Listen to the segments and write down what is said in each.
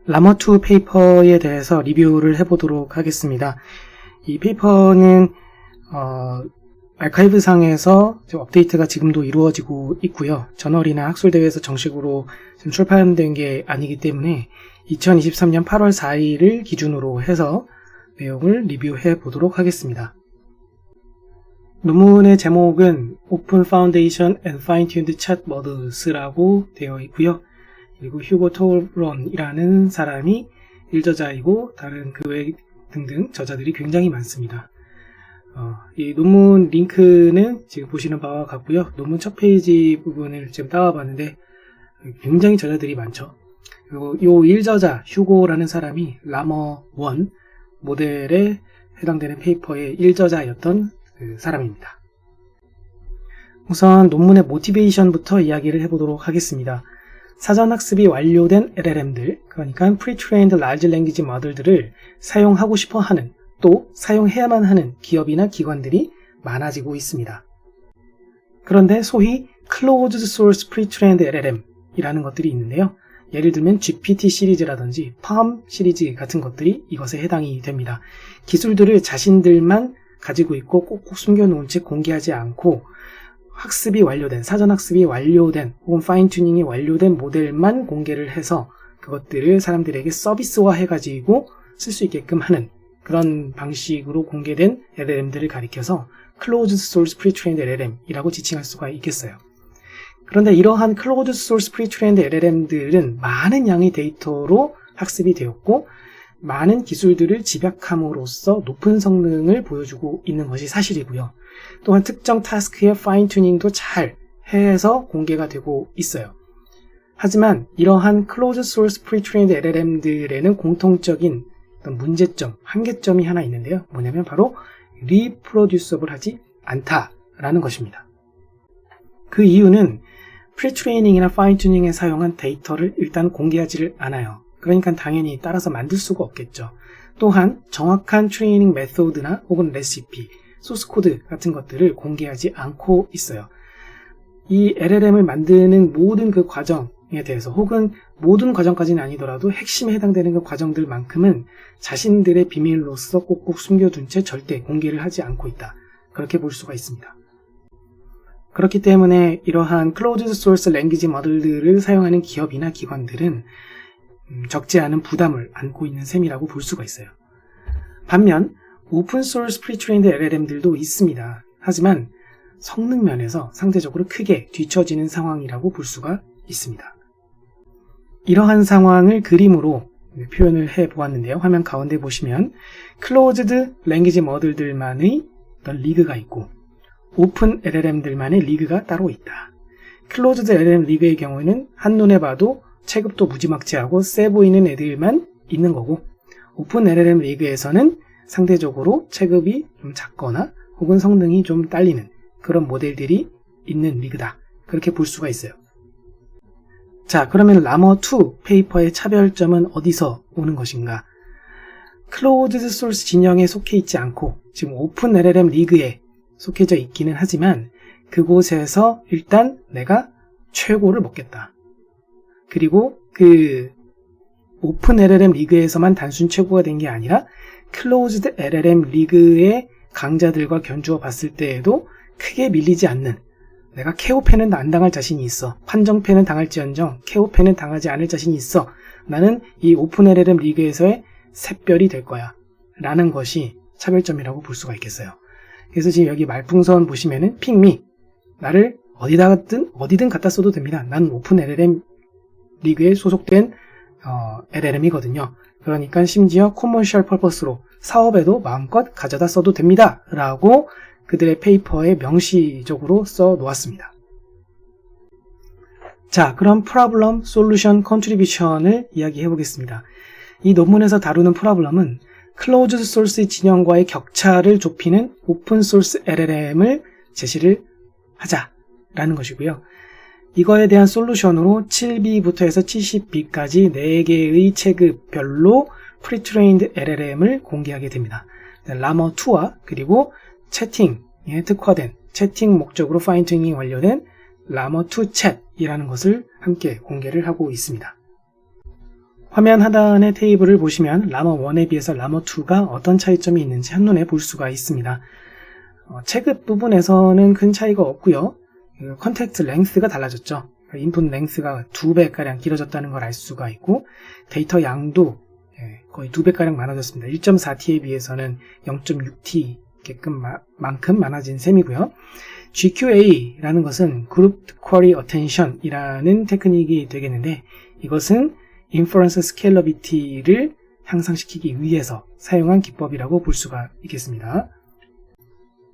라머2 페이퍼에 대해서 리뷰를 해보도록 하겠습니다. 이 페이퍼는 아카이브상에서 업데이트가 지금도 이루어지고 있고요. 저널이나 학술대회에서 정식으로 지금 출판된 게 아니기 때문에 2023년 8월 4일을 기준으로 해서 내용을 리뷰해 보도록 하겠습니다. 논문의 제목은 Open Foundation and Fine-Tuned Chat Models라고 되어 있고요. 그리고 휴고 토론이라는 사람이 1저자이고 다른 그 외 등등 저자들이 굉장히 많습니다. 이 논문 링크는 지금 보시는 바와 같고요. 논문 첫 페이지 부분을 지금 따와봤는데 굉장히 저자들이 많죠. 그리고 이 1저자 휴고라는 사람이 라머1 모델에 해당되는 페이퍼의 1저자였던 그 사람입니다. 우선 논문의 모티베이션부터 이야기를 해보도록 하겠습니다. 사전학습이 완료된 LLM들, 그러니까 Pre-trained Large Language Model들을 사용하고 싶어 하는, 또 사용해야만 하는 기업이나 기관들이 많아지고 있습니다. 그런데 소위 Closed Source Pre-trained LLM이라는 것들이 있는데요. 예를 들면 GPT 시리즈라든지 Palm 시리즈 같은 것들이 이것에 해당이 됩니다. 기술들을 자신들만 가지고 있고 꼭꼭 숨겨놓은 채 공개하지 않고 학습이 완료된, 사전학습이 완료된 혹은 파인튜닝이 완료된 모델만 공개를 해서 그것들을 사람들에게 서비스화 해가지고 쓸 수 있게끔 하는 그런 방식으로 공개된 LLM들을 가리켜서 Closed Source Pre-trained LLM이라고 지칭할 수가 있겠어요. 그런데 이러한 Closed Source Pre-trained LLM들은 많은 양의 데이터로 학습이 되었고 많은 기술들을 집약함으로써 높은 성능을 보여주고 있는 것이 사실이고요. 또한 특정 타스크의 파인튜닝도 잘 해서 공개가 되고 있어요. 하지만 이러한 Closed Source Pre-trained LLM들에는 공통적인 어떤 문제점, 한계점이 하나 있는데요. 뭐냐면 바로 Reproducible하지 않다라는 것입니다. 그 이유는 Pre-training이나 Fine-tuning에 사용한 데이터를 일단 공개하지를 않아요. 그러니까 당연히 따라서 만들 수가 없겠죠. 또한 정확한 트레이닝 메소드나 혹은 레시피, 소스코드 같은 것들을 공개하지 않고 있어요. 이 LLM을 만드는 모든 그 과정에 대해서 혹은 모든 과정까지는 아니더라도 핵심에 해당되는 그 과정들만큼은 자신들의 비밀로서 꼭꼭 숨겨둔 채 절대 공개를 하지 않고 있다. 그렇게 볼 수가 있습니다. 그렇기 때문에 이러한 Closed Source Language 모델들을 사용하는 기업이나 기관들은 적지 않은 부담을 안고 있는 셈이라고 볼 수가 있어요. 반면 오픈 소스 프리트레인드 LLM들도 있습니다. 하지만 성능 면에서 상대적으로 크게 뒤처지는 상황이라고 볼 수가 있습니다. 이러한 상황을 그림으로 표현을 해보았는데요. 화면 가운데 보시면 클로즈드 랭귀지 모델들만의 어떤 리그가 있고 오픈 LLM들만의 리그가 따로 있다. 클로즈드 LLM 리그의 경우에는 한눈에 봐도 체급도 무지막지하고 세 보이는 애들만 있는 거고 오픈 LLM 리그에서는 상대적으로 체급이 좀 작거나 혹은 성능이 좀 딸리는 그런 모델들이 있는 리그다. 그렇게 볼 수가 있어요. 자, 그러면 라머2 페이퍼의 차별점은 어디서 오는 것인가? 클로즈드 소스 진영에 속해 있지 않고 지금 오픈 LLM 리그에 속해져 있기는 하지만 그곳에서 일단 내가 최고를 먹겠다. 그리고 그 오픈 LLM 리그에서만 단순 최고가 된 게 아니라 클로즈드 LLM 리그의 강자들과 견주어 봤을 때에도 크게 밀리지 않는 내가 KO패는 안 당할 자신이 있어. 판정패는 당할지언정 KO패는 당하지 않을 자신이 있어. 나는 이 오픈 LLM 리그에서의 샛별이 될 거야. 라는 것이 차별점이라고 볼 수가 있겠어요. 그래서 지금 여기 말풍선 보시면은 픽미 나를 어디든 갖다 써도 됩니다. 나는 오픈 LLM 리그에 소속된 LLM이거든요. 그러니까 심지어 커머셜 퍼포스로 사업에도 마음껏 가져다 써도 됩니다. 라고 그들의 페이퍼에 명시적으로 써 놓았습니다. 자, 그럼 프로블럼, 솔루션, 컨트리뷰션을 이야기해 보겠습니다. 이 논문에서 다루는 프로블럼은 클로즈드 소스 진영과의 격차를 좁히는 오픈 소스 LLM을 제시를 하자라는 것이고요. 이거에 대한 솔루션으로 7B부터 해서 70B까지 4개의 체급별로 프리트레인드 LLM을 공개하게 됩니다. 라머2와 그리고 채팅에 특화된 채팅 목적으로 파인튜닝이 완료된 라머2 챗이라는 것을 함께 공개를 하고 있습니다. 화면 하단의 테이블을 보시면 라머1에 비해서 라머2가 어떤 차이점이 있는지 한눈에 볼 수가 있습니다. 체급 부분에서는 큰 차이가 없고요. 컨택트 랭스가 달라졌죠. 인풋 랭스가 2배가량 길어졌다는 걸 알 수가 있고, 데이터 양도 거의 2배가량 많아졌습니다. 1.4T에 비해서는 0.6T만큼 많아진 셈이고요. GQA라는 것은 Group Query Attention 이라는 테크닉이 되겠는데, 이것은 인퍼런스 스케일러비티를 향상시키기 위해서 사용한 기법이라고 볼 수가 있겠습니다.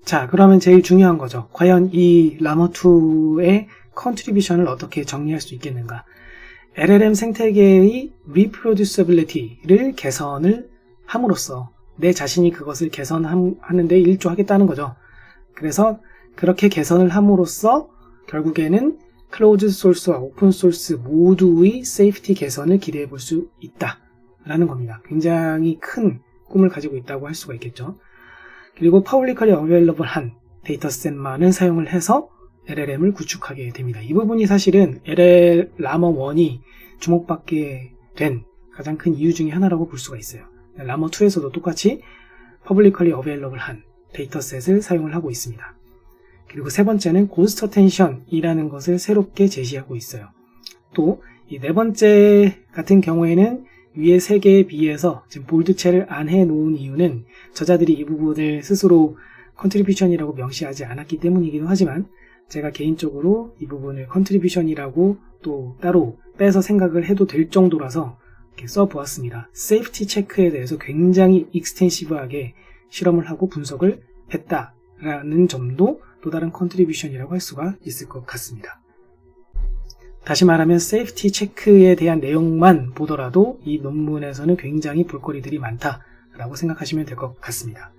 자, 그러면 제일 중요한 거죠. 과연 이 라머2의 컨트리뷰션을 어떻게 정리할 수 있겠는가? LLM 생태계의 reproducibility를 개선을 함으로써 내 자신이 그것을 개선하는데 일조하겠다는 거죠. 그래서 그렇게 개선을 함으로써 결국에는 클로즈 소스와 오픈 소스 모두의 세이프티 개선을 기대해 볼 수 있다라는 겁니다. 굉장히 큰 꿈을 가지고 있다고 할 수가 있겠죠. 그리고 publicly available한 데이터셋만을 사용을 해서 LLM을 구축하게 됩니다. 이 부분이 사실은 라머1이 주목받게 된 가장 큰 이유 중에 하나라고 볼 수가 있어요. 라머2에서도 똑같이 publicly available한 데이터셋을 사용을 하고 있습니다. 그리고 세 번째는 Ghost Attention이라는 것을 새롭게 제시하고 있어요. 또 이 네 번째 같은 경우에는 위에 세 개에 비해서 지금 볼드체를 안 해놓은 이유는 저자들이 이 부분을 스스로 컨트리뷰션이라고 명시하지 않았기 때문이기도 하지만, 제가 개인적으로 이 부분을 컨트리뷰션이라고 또 따로 빼서 생각을 해도 될 정도라서 이렇게 써보았습니다. 세이프티 체크에 대해서 굉장히 익스텐시브하게 실험을 하고 분석을 했다라는 점도 또 다른 컨트리뷰션이라고 할 수가 있을 것 같습니다. 다시 말하면 세이프티 체크에 대한 내용만 보더라도 이 논문에서는 굉장히 볼거리들이 많다라고 생각하시면 될 것 같습니다.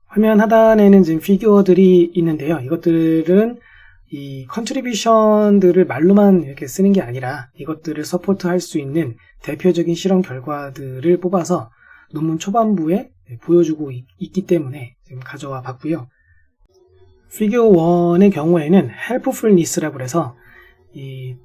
화면 하단에는 지금 피규어들이 있는데요. 이것들은 이 컨트리뷰션들을 말로만 이렇게 쓰는 게 아니라 이것들을 서포트할 수 있는 대표적인 실험 결과들을 뽑아서 논문 초반부에 보여주고 있기 때문에 지금 가져와 봤고요. 피규어 1의 경우에는 helpfulness라고 해서 이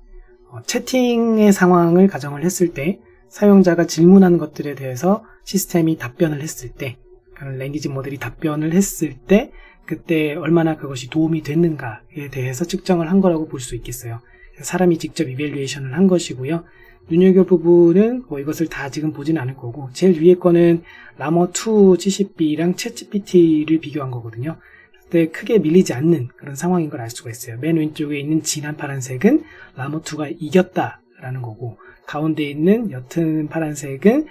채팅의 상황을 가정을 했을 때 사용자가 질문하는 것들에 대해서 시스템이 답변을 했을 때, 랭귀지 모델이 답변을 했을 때 그때 얼마나 그것이 도움이 됐는가에 대해서 측정을 한 거라고 볼 수 있겠어요. 사람이 직접 이밸류에이션을 한 것이고요. 눈여겨 부분은 이것을 다 지금 보지는 않을 거고, 제일 위에 거는 라머2 GCP랑 챗GPT를 비교한 거거든요. 그때 크게 밀리지 않는 그런 상황인 걸 알 수가 있어요. 맨 왼쪽에 있는 진한 파란색은 라머2가 이겼다라는 거고, 가운데 있는 옅은 파란색은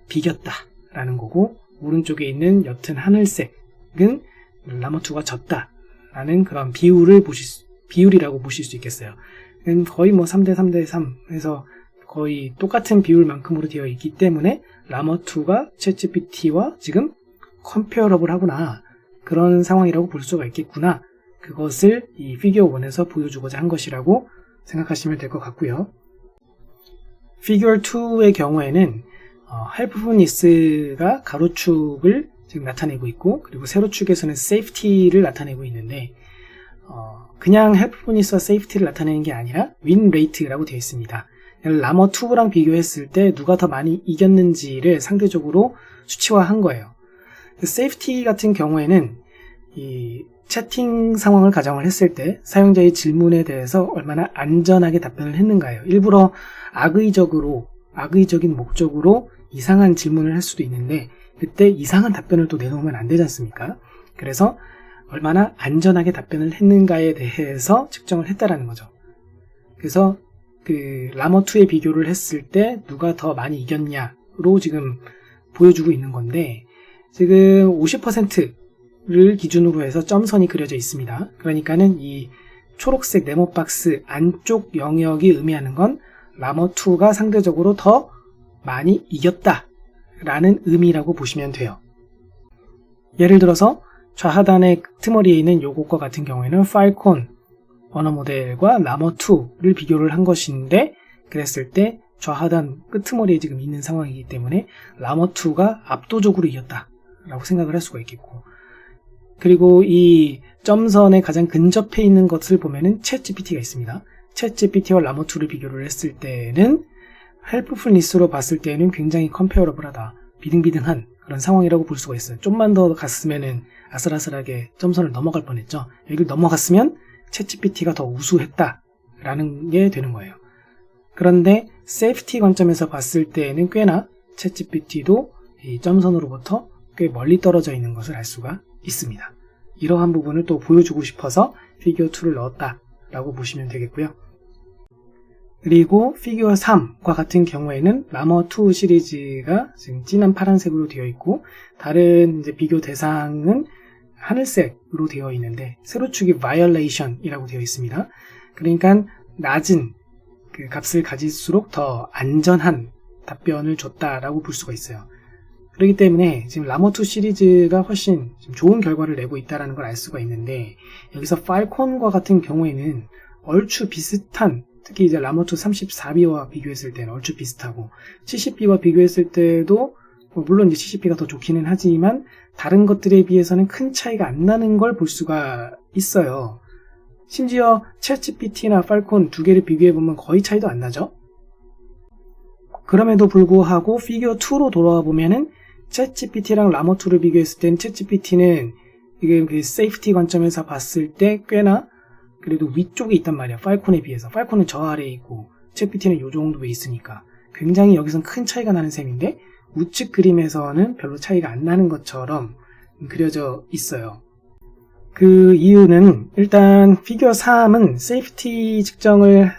비겼다라는 거고, 오른쪽에 있는 옅은 하늘색은 라머2가 졌다라는 그런 비율이라고 보실 수 있겠어요. 거의 3대 3대 3 해서 거의 똑같은 비율만큼으로 되어 있기 때문에 라머2가 챗GPT와 지금 컴페어러블 하구나, 그런 상황이라고 볼 수가 있겠구나, 그것을 이 피규어 1에서 보여주고자 한 것이라고 생각하시면 될 것 같고요. 피규어 2의 경우에는 helpfulness가 가로축을 지금 나타내고 있고, 그리고 세로축에서는 safety를 나타내고 있는데, 그냥 helpfulness와 safety를 나타내는 게 아니라 win rate라고 되어 있습니다. 라머2랑 비교했을 때 누가 더 많이 이겼는지를 상대적으로 수치화한 거예요. safety 같은 경우에는 이 채팅 상황을 가정을 했을 때 사용자의 질문에 대해서 얼마나 안전하게 답변을 했는가요. 일부러 악의적인 목적으로 이상한 질문을 할 수도 있는데, 그때 이상한 답변을 또 내놓으면 안 되지 않습니까? 그래서 얼마나 안전하게 답변을 했는가에 대해서 측정을 했다라는 거죠. 그래서 그 라머2에 비교를 했을 때 누가 더 많이 이겼냐로 지금 보여주고 있는 건데, 지금 50%를 기준으로 해서 점선이 그려져 있습니다. 그러니까는 이 초록색 네모박스 안쪽 영역이 의미하는 건 라머2가 상대적으로 더 많이 이겼다라는 의미라고 보시면 돼요. 예를 들어서 좌하단의 끄트머리에 있는 요것과 같은 경우에는 파일콘 언어 모델과 라머2를 비교를 한 것인데, 그랬을 때 좌하단 끄트머리에 지금 있는 상황이기 때문에 라머2가 압도적으로 이겼다라고 생각을 할 수가 있겠고, 그리고 이 점선에 가장 근접해 있는 것을 보면은 챗GPT가 있습니다. 챗GPT와 라머2를 비교를 했을 때는 헬프풀니스로 봤을 때는 굉장히 컴페어러블하다. 비등비등한 그런 상황이라고 볼 수가 있어요. 좀만 더 갔으면은 아슬아슬하게 점선을 넘어갈 뻔했죠. 여기를 넘어갔으면 챗GPT가 더 우수했다라는 게 되는 거예요. 그런데 세이프티 관점에서 봤을 때에는 꽤나 챗GPT도 이 점선으로부터 꽤 멀리 떨어져 있는 것을 알 수가 있습니다. 이러한 부분을 또 보여주고 싶어서 피규어 2를 넣었다라고 보시면 되겠고요. 그리고 피규어 3과 같은 경우에는 라머2 시리즈가 지금 진한 파란색으로 되어 있고 다른 이제 비교 대상은 하늘색으로 되어 있는데 세로축이 violation이라고 되어 있습니다. 그러니까 낮은 그 값을 가질수록 더 안전한 답변을 줬다라고 볼 수가 있어요. 그렇기 때문에 지금 라머2 시리즈가 훨씬 좋은 결과를 내고 있다는 걸 알 수가 있는데 여기서 팔콘과 같은 경우에는 얼추 비슷한 특히 이제 라머2 34B와 비교했을 때는 얼추 비슷하고 70B와 비교했을 때도 물론 이제 70B가 더 좋기는 하지만 다른 것들에 비해서는 큰 차이가 안 나는 걸 볼 수가 있어요. 심지어 챗GPT나 팔콘 두 개를 비교해보면 거의 차이도 안 나죠. 그럼에도 불구하고 피규어 2로 돌아와 보면은 챗GPT랑 라머2를 비교했을 때는 챗GPT는 이게 그 세이프티 관점에서 봤을 때 꽤나 그래도 위쪽에 있단 말이야. 팔콘에 비해서. 팔콘은 저 아래에 있고 챗GPT는 요 정도에 있으니까 굉장히 여기선 큰 차이가 나는 셈인데 우측 그림에서는 별로 차이가 안 나는 것처럼 그려져 있어요. 그 이유는 일단 피규어 3은 세이프티 측정을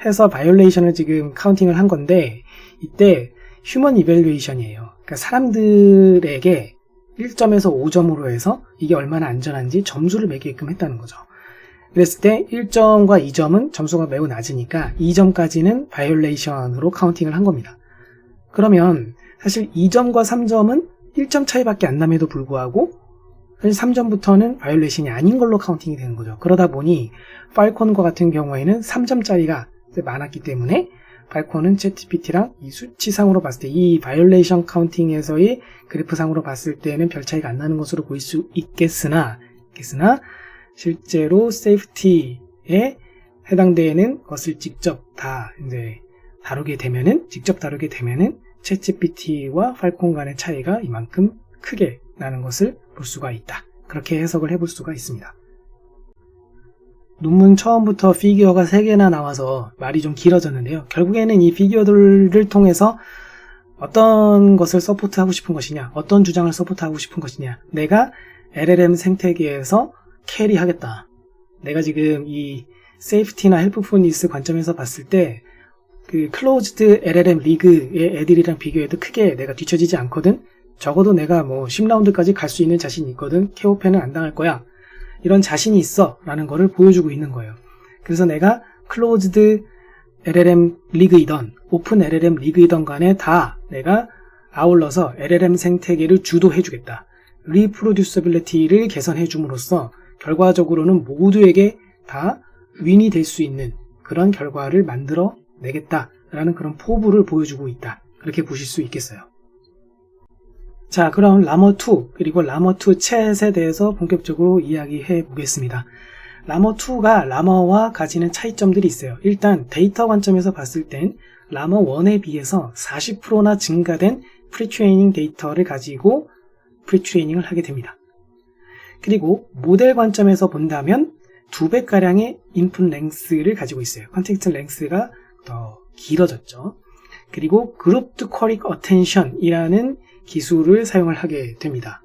해서 바이올레이션을 지금 카운팅을 한 건데 이때 휴먼 이밸루에이션이에요. 그러니까 사람들에게 1점에서 5점으로 해서 이게 얼마나 안전한지 점수를 매기게끔 했다는 거죠. 그랬을 때 1점과 2점은 점수가 매우 낮으니까 2점까지는 바이올레이션으로 카운팅을 한 겁니다. 그러면 사실 2점과 3점은 1점 차이밖에 안 남에도 불구하고 사실 3점부터는 바이올레이션이 아닌 걸로 카운팅이 되는 거죠. 그러다 보니 팔콘과 같은 경우에는 3점짜리가 많았기 때문에 팔콘은 챗GPT랑 이 수치상으로 봤을 때 이 바이올레이션 카운팅에서의 그래프상으로 봤을 때는 별 차이가 안 나는 것으로 보일 수 있겠으나 실제로 세이프티에 해당되는 것을 직접 다 이제 직접 다루게 되면은 챗GPT와 팔콘 간의 차이가 이만큼 크게 나는 것을 볼 수가 있다. 그렇게 해석을 해볼 수가 있습니다. 논문 처음부터 피규어가 3개나 나와서 말이 좀 길어졌는데요. 결국에는 이 피규어들을 통해서 어떤 것을 서포트하고 싶은 것이냐, 어떤 주장을 서포트하고 싶은 것이냐, 내가 LLM 생태계에서 캐리하겠다. 내가 지금 이 세이프티나 헬프풀니스 관점에서 봤을 때 그 클로즈드 LLM 리그의 애들이랑 비교해도 크게 내가 뒤처지지 않거든. 적어도 내가 뭐 10라운드까지 갈 수 있는 자신이 있거든. KO패는 안 당할 거야. 이런 자신이 있어 라는 거를 보여주고 있는 거예요. 그래서 내가 클로즈드 LLM 리그이던 오픈 LLM 리그이던 간에 다 내가 아울러서 LLM 생태계를 주도해 주겠다. 리프로듀서빌리티를 개선해 줌으로써 결과적으로는 모두에게 다 윈이 될 수 있는 그런 결과를 만들어 내겠다라는 그런 포부를 보여주고 있다. 그렇게 보실 수 있겠어요. 자, 그럼 라머2 그리고 라머2 챗에 대해서 본격적으로 이야기해 보겠습니다. 라머2가 라머와 가지는 차이점들이 있어요. 일단 데이터 관점에서 봤을 땐 라머1에 비해서 40%나 증가된 프리트레이닝 데이터를 가지고 프리트레이닝을 하게 됩니다. 그리고 모델 관점에서 본다면 2배가량의 인풋 랭스를 가지고 있어요. 컨텍스트 랭스가 더 길어졌죠. 그리고 그룹드 쿼리 어텐션이라는 기술을 사용을 하게 됩니다.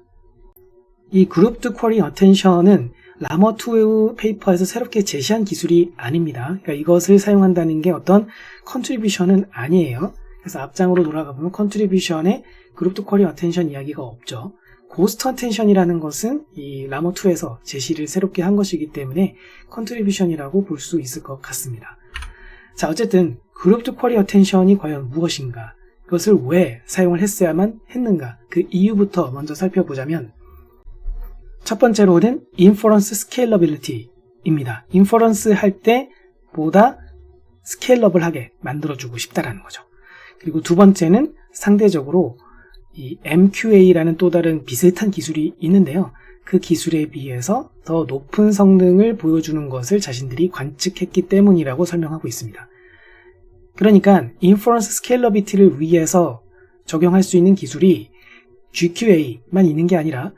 이 그룹드 쿼리 어텐션은 라머2 페이퍼에서 새롭게 제시한 기술이 아닙니다. 그러니까 이것을 사용한다는 게 어떤 컨트리뷰션은 아니에요. 그래서 앞장으로 돌아가 보면 컨트리뷰션에 그룹드 쿼리 어텐션 이야기가 없죠. 고스트 어텐션이라는 것은 이 라머2에서 제시를 새롭게 한 것이기 때문에 컨트리뷰션이라고 볼 수 있을 것 같습니다. 자, 어쨌든 그룹드 쿼리 어텐션이 과연 무엇인가, 그것을 왜 사용을 했어야만 했는가, 그 이유부터 먼저 살펴보자면 첫 번째로는 인퍼런스 스케일러빌리티입니다. 인퍼런스 할 때 보다 스케일러블하게 만들어주고 싶다라는 거죠. 그리고 두 번째는 상대적으로 이 MQA라는 또 다른 비슷한 기술이 있는데요. 그 기술에 비해서 더 높은 성능을 보여주는 것을 자신들이 관측했기 때문이라고 설명하고 있습니다. 그러니까 인퍼런스 스케일러비티를 위해서 적용할 수 있는 기술이 GQA만 있는 게 아니라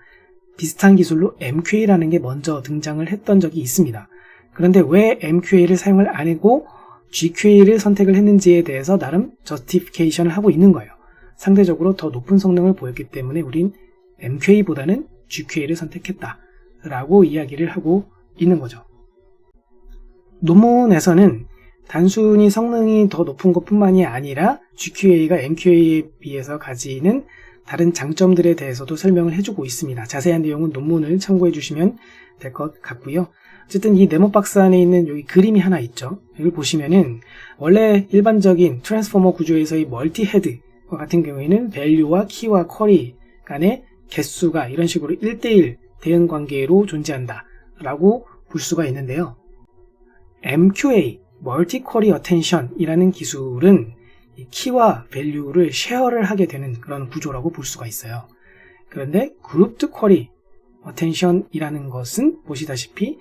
비슷한 기술로 MQA라는 게 먼저 등장을 했던 적이 있습니다. 그런데 왜 MQA를 사용을 안 하고 GQA를 선택을 했는지에 대해서 나름 저스티피케이션을 하고 있는 거예요. 상대적으로 더 높은 성능을 보였기 때문에 우린 MQA보다는 GQA를 선택했다 라고 이야기를 하고 있는 거죠. 논문에서는 단순히 성능이 더 높은 것 뿐만이 아니라 GQA가 MQA에 비해서 가지는 다른 장점들에 대해서도 설명을 해주고 있습니다. 자세한 내용은 논문을 참고해 주시면 될 것 같고요. 어쨌든 이 네모박스 안에 있는 여기 그림이 하나 있죠. 여기 보시면은 원래 일반적인 트랜스포머 구조에서의 멀티헤드와 같은 경우에는 밸류와 키와 쿼리 간의 개수가 이런 식으로 1대1 대응 관계로 존재한다 라고 볼 수가 있는데요. MQA, 멀티 쿼리 어텐션 이라는 기술은 키와 밸류를 쉐어를 하게 되는 그런 구조라고 볼 수가 있어요. 그런데 그룹드 쿼리 어텐션이라는 것은 보시다시피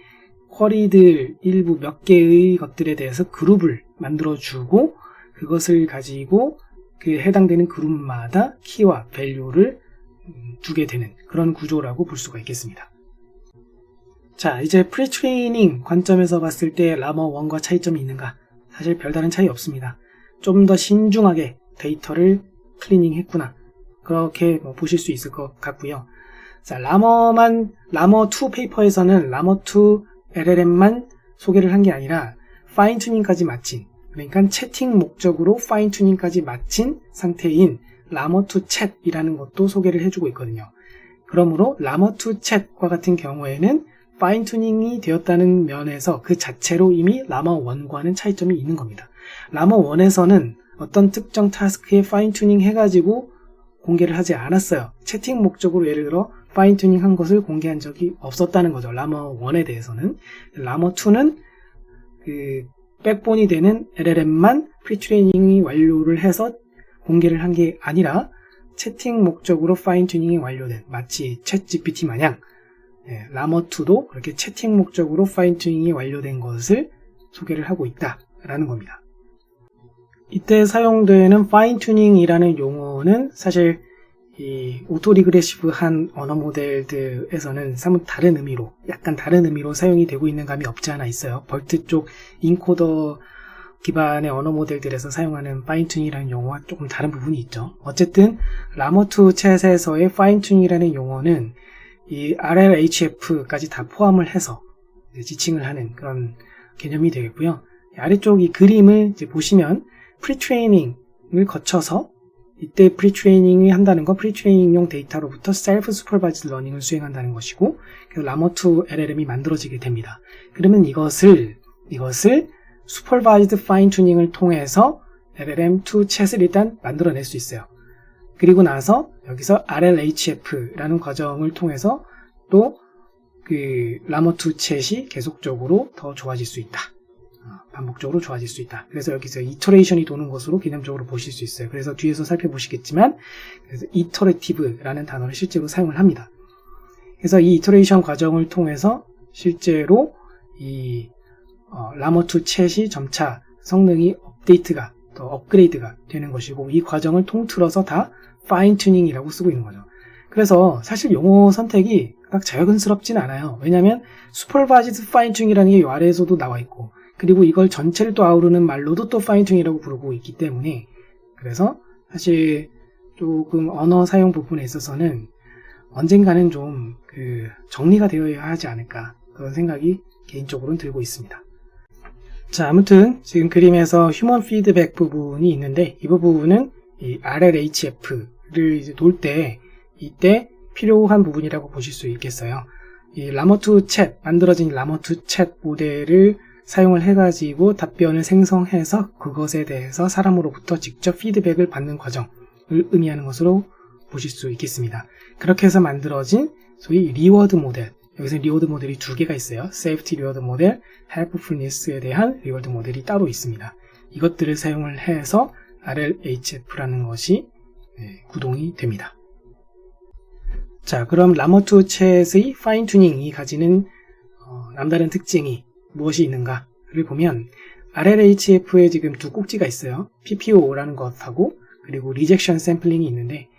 쿼리들 일부 몇 개의 것들에 대해서 그룹을 만들어주고 그것을 가지고 그 해당되는 그룹마다 키와 밸류를 두게 되는 그런 구조라고 볼 수가 있겠습니다. 자, 이제 프리트레이닝 관점에서 봤을 때 라머 1과 차이점이 있는가? 사실 별다른 차이 없습니다. 좀 더 신중하게 데이터를 클리닝 했구나. 그렇게 보실 수 있을 것 같고요. 자, 라머2 페이퍼에서는 라머2 LLM만 소개를 한 게 아니라 파인 튜닝까지 마친, 그러니까 채팅 목적으로 파인 튜닝까지 마친 상태인 라머2 챗이라는 것도 소개를 해주고 있거든요. 그러므로 라머2 챗과 같은 경우에는 파인 튜닝이 되었다는 면에서 그 자체로 이미 라머1과는 차이점이 있는 겁니다. 라머1에서는 어떤 특정 타스크에 파인 튜닝 해가지고 공개를 하지 않았어요. 채팅 목적으로 예를 들어 파인 튜닝 한 것을 공개한 적이 없었다는 거죠. 라머1에 대해서는. 라머2는 그 백본이 되는 LLM만 프리트레이닝이 완료를 해서 공개를 한 게 아니라 채팅 목적으로 파인 튜닝이 완료된, 마치 챗GPT 마냥 라머2도 그렇게 채팅 목적으로 파인 튜닝이 완료된 것을 소개를 하고 있다라는 겁니다. 이때 사용되는 파인 튜닝이라는 용어는 사실 이 오토 리그레시브한 언어 모델들에서는 사뭇 다른 의미로, 약간 다른 의미로 사용이 되고 있는 감이 없지 않아 있어요. 벌트 쪽 인코더 기반의 언어 모델들에서 사용하는 파인 튜닝이라는 용어와 조금 다른 부분이 있죠. 어쨌든 라머2 챗에서의 파인 튜닝이라는 용어는 이 RLHF까지 다 포함을 해서 지칭을 하는 그런 개념이 되겠고요. 아래쪽 이 그림을 이제 보시면 프리트레이닝을 거쳐서, 이때 프리트레이닝이 한다는 건 프리트레이닝용 데이터로부터 셀프 슈퍼바이즈드 러닝을 수행한다는 것이고, 그래서 라머2 LLM이 만들어지게 됩니다. 그러면 이것을 슈퍼바이즈드 파인 튜닝을 통해서 LLM2 챗을 일단 만들어낼 수 있어요. 그리고 나서 여기서 RLHF라는 과정을 통해서 또 그 라머2 챗이 계속적으로 더 좋아질 수 있다. 반복적으로 좋아질 수 있다. 그래서 여기서 이터레이션이 도는 것으로 개념적으로 보실 수 있어요. 그래서 뒤에서 살펴보시겠지만, 그래서 이터레티브라는 단어를 실제로 사용을 합니다. 그래서 이 이터레이션 과정을 통해서 실제로 이 라머2 챗이 점차 성능이 업데이트가, 더 업그레이드가 되는 것이고, 이 과정을 통틀어서 다 파인 튜닝이라고 쓰고 있는 거죠. 그래서 사실 용어 선택이 딱 자연스럽진 않아요. 왜냐하면 슈퍼바이즈드 파인 튜닝이라는 게 이 아래에서도 나와 있고, 그리고 이걸 전체를 또 아우르는 말로도 또 파인 튜닝이라고 부르고 있기 때문에, 그래서 사실 조금 언어 사용 부분에 있어서는 언젠가는 좀 정리가 되어야 하지 않을까, 그런 생각이 개인적으로는 들고 있습니다. 자, 아무튼 지금 그림에서 휴먼 피드백 부분이 있는데, 이 부분은 이 RLHF를 이제 놓을 때 이때 필요한 부분이라고 보실 수 있겠어요. 이 라머2 챗, 만들어진 라머2 챗 모델을 사용을 해가지고 답변을 생성해서 그것에 대해서 사람으로부터 직접 피드백을 받는 과정을 의미하는 것으로 보실 수 있겠습니다. 그렇게 해서 만들어진 소위 리워드 모델, 여기서 리워드 모델이 두 개가 있어요. 세이프티 리워드 모델, 헬프풀니스에 대한 리워드 모델이 따로 있습니다. 이것들을 사용을 해서 RLHF라는 것이 구동이 됩니다. 자, 그럼 라머2 챗의 파인 튜닝이 가지는 남다른 특징이 무엇이 있는가를 보면, RLHF에 지금 두 꼭지가 있어요. PPO라는 것하고 그리고 리젝션 샘플링이 있는데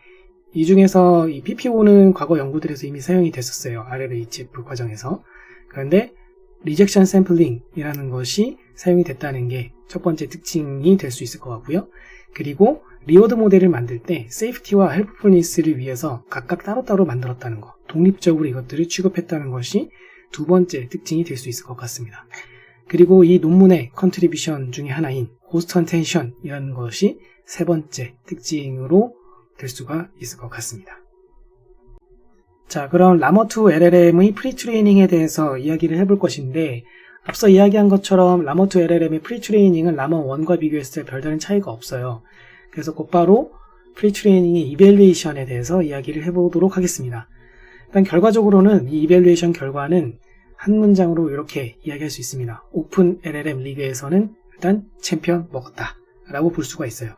이 중에서 이 PPO는 과거 연구들에서 이미 사용이 됐었어요. RLHF 과정에서. 그런데 리젝션 샘플링이라는 것이 사용이 됐다는 게 첫 번째 특징이 될 수 있을 것 같고요. 그리고 리워드 모델을 만들 때 세이프티와 헬프풀니스를 위해서 각각 따로따로 만들었다는 것, 독립적으로 이것들을 취급했다는 것이 두 번째 특징이 될 수 있을 것 같습니다. 그리고 이 논문의 컨트리뷰션 중에 하나인 호스트 텐션이라는 것이 세 번째 특징으로 될 수가 있을 것 같습니다. 자, 그럼 라머2 LLM의 프리트레이닝에 대해서 이야기를 해볼 것인데 앞서 이야기한 것처럼 라머2 LLM의 프리트레이닝은 라머1과 비교했을 때 별다른 차이가 없어요. 그래서 곧바로 프리트레이닝의 이밸루에이션에 대해서 이야기를 해보도록 하겠습니다. 일단 결과적으로는 이 이밸루에이션 결과는 한 문장으로 이렇게 이야기할 수 있습니다. 오픈 LLM 리그에서는 일단 챔피언 먹었다 라고 볼 수가 있어요.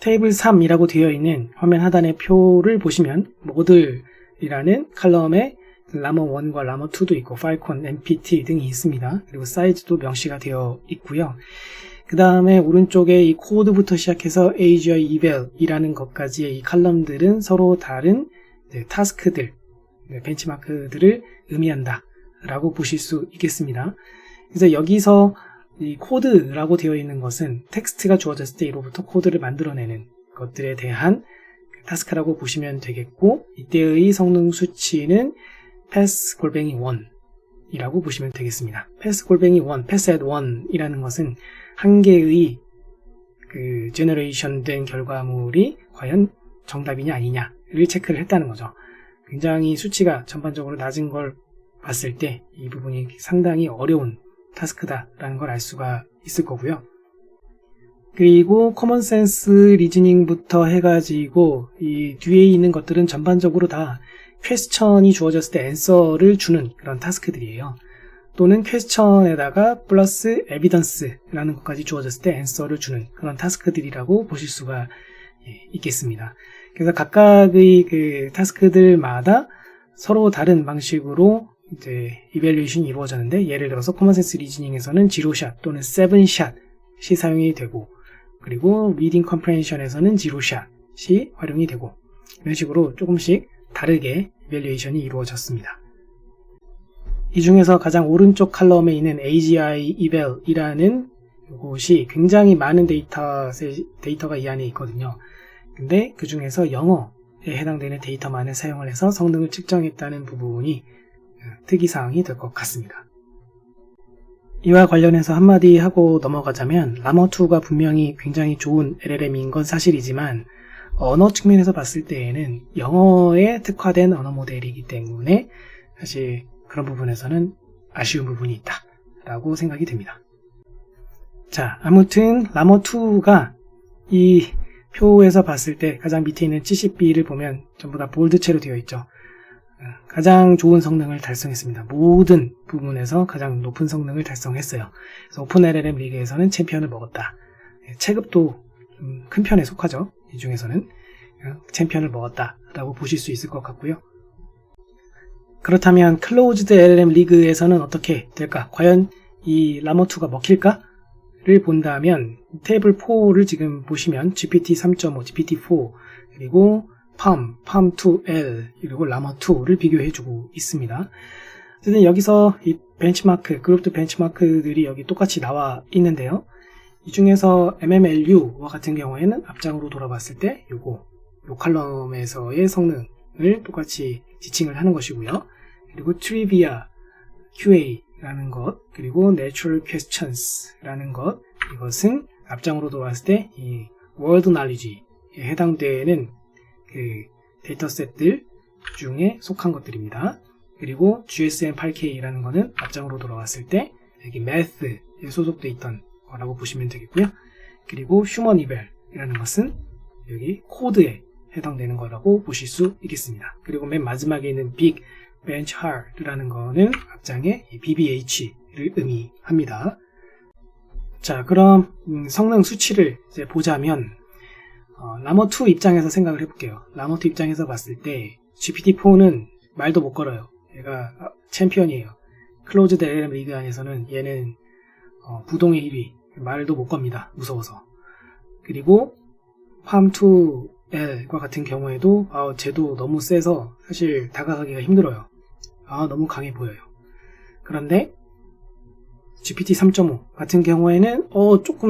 테이블 3이라고 되어 있는 화면 하단의 표를 보시면 모델이라는 칼럼에 라머1과 라머2도 있고 팔콘, MPT 등이 있습니다. 그리고 사이즈도 명시가 되어 있고요. 그 다음에 오른쪽에 이 코드부터 시작해서 AGI eval이라는 것까지의 이 칼럼들은 서로 다른 타스크들, 벤치마크들을 의미한다 라고 보실 수 있겠습니다. 그래서 여기서 이 코드라고 되어 있는 것은 텍스트가 주어졌을 때 이로부터 코드를 만들어내는 것들에 대한 타스크라고 보시면 되겠고, 이때의 성능 수치는 pass 골뱅이 1이라고 보시면 되겠습니다. pass 골뱅이 1, pass at 1이라는 것은 한 개의 제너레이션 된 결과물이 과연 정답이냐 아니냐를 체크를 했다는 거죠. 굉장히 수치가 전반적으로 낮은 걸 봤을 때 이 부분이 상당히 어려운 타스크다라는 걸 알 수가 있을 거고요. 그리고 커먼센스 리즈닝부터 해가지고 이 뒤에 있는 것들은 전반적으로 다 퀘스천이 주어졌을 때 앤서를 주는 그런 타스크들이에요. 또는 퀘스천에다가 플러스 에비던스라는 것까지 주어졌을 때 앤서를 주는 그런 타스크들이라고 보실 수가 있겠습니다. 그래서 각각의 그 타스크들마다 서로 다른 방식으로 이제 이밸류에이션이 이루어졌는데, 예를 들어서 커먼센스 리즈닝에서는 지로샷 또는 세븐샷이 사용이 되고, 그리고 리딩 컴프레hension에서는 지로샷이 활용이 되고, 이런 식으로 조금씩 다르게 이밸류에이션이 이루어졌습니다. 이 중에서 가장 오른쪽 칼럼에 있는 AGI eval이라는 곳이 굉장히 많은 데이터가 이 안에 있거든요. 근데 그 중에서 영어에 해당되는 데이터만을 사용을 해서 성능을 측정했다는 부분이 특이사항이 될 것 같습니다. 이와 관련해서 한마디 하고 넘어가자면 라머2가 분명히 굉장히 좋은 LLM인 건 사실이지만 언어 측면에서 봤을 때에는 영어에 특화된 언어 모델이기 때문에 사실 그런 부분에서는 아쉬운 부분이 있다 라고 생각이 됩니다. 자, 아무튼 라머2가 이 표에서 봤을 때 가장 밑에 있는 70B를 보면 전부 다 볼드체로 되어 있죠. 가장 좋은 성능을 달성했습니다. 모든 부분에서 가장 높은 성능을 달성했어요. 그래서 오픈 LLM 리그에서는 챔피언을 먹었다. 체급도 좀 큰 편에 속하죠. 이 중에서는 챔피언을 먹었다 라고 보실 수 있을 것 같고요. 그렇다면 클로즈드 LLM 리그에서는 어떻게 될까? 과연 이 라머2가 먹힐까를 본다면 테이블 4를 지금 보시면 GPT 3.5, GPT 4 그리고 PALM2L 그리고 라머2를 비교해주고 있습니다. 어쨌든 여기서 이 벤치마크, 그룹드 벤치마크들이 여기 똑같이 나와 있는데요. 이 중에서 MMLU와 같은 경우에는 앞장으로 돌아봤을 때 요 칼럼에서의 성능을 똑같이 지칭을 하는 것이고요. 그리고 Trivia QA라는 것, 그리고 Natural Questions라는 것, 이것은 앞장으로 돌아봤을 때 이 World Knowledge에 해당되는 그 데이터셋들 중에 속한 것들입니다. 그리고 GSM8K라는 것은 앞장으로 돌아왔을 때 여기 Math에 소속되어 있던 거라고 보시면 되겠고요. 그리고 Human Eval이라는 것은 여기 코드에 해당되는 거라고 보실 수 있겠습니다. 그리고 맨 마지막에 있는 Big Bench Hard라는 거는 앞장에 BBH를 의미합니다. 자, 그럼 성능 수치를 이제 보자면 라머2 입장에서 생각을 해볼게요. 라머2 입장에서 봤을 때 GPT-4는 말도 못 걸어요. 얘가 챔피언이에요. 클로즈드 LLM 리그 안에서는 얘는 부동의 1위, 말도 못 겁니다. 무서워서. 그리고 palm2L과 같은 경우에도 쟤도 너무 세서 사실 다가가기가 힘들어요. 너무 강해 보여요. 그런데 GPT 3.5 같은 경우에는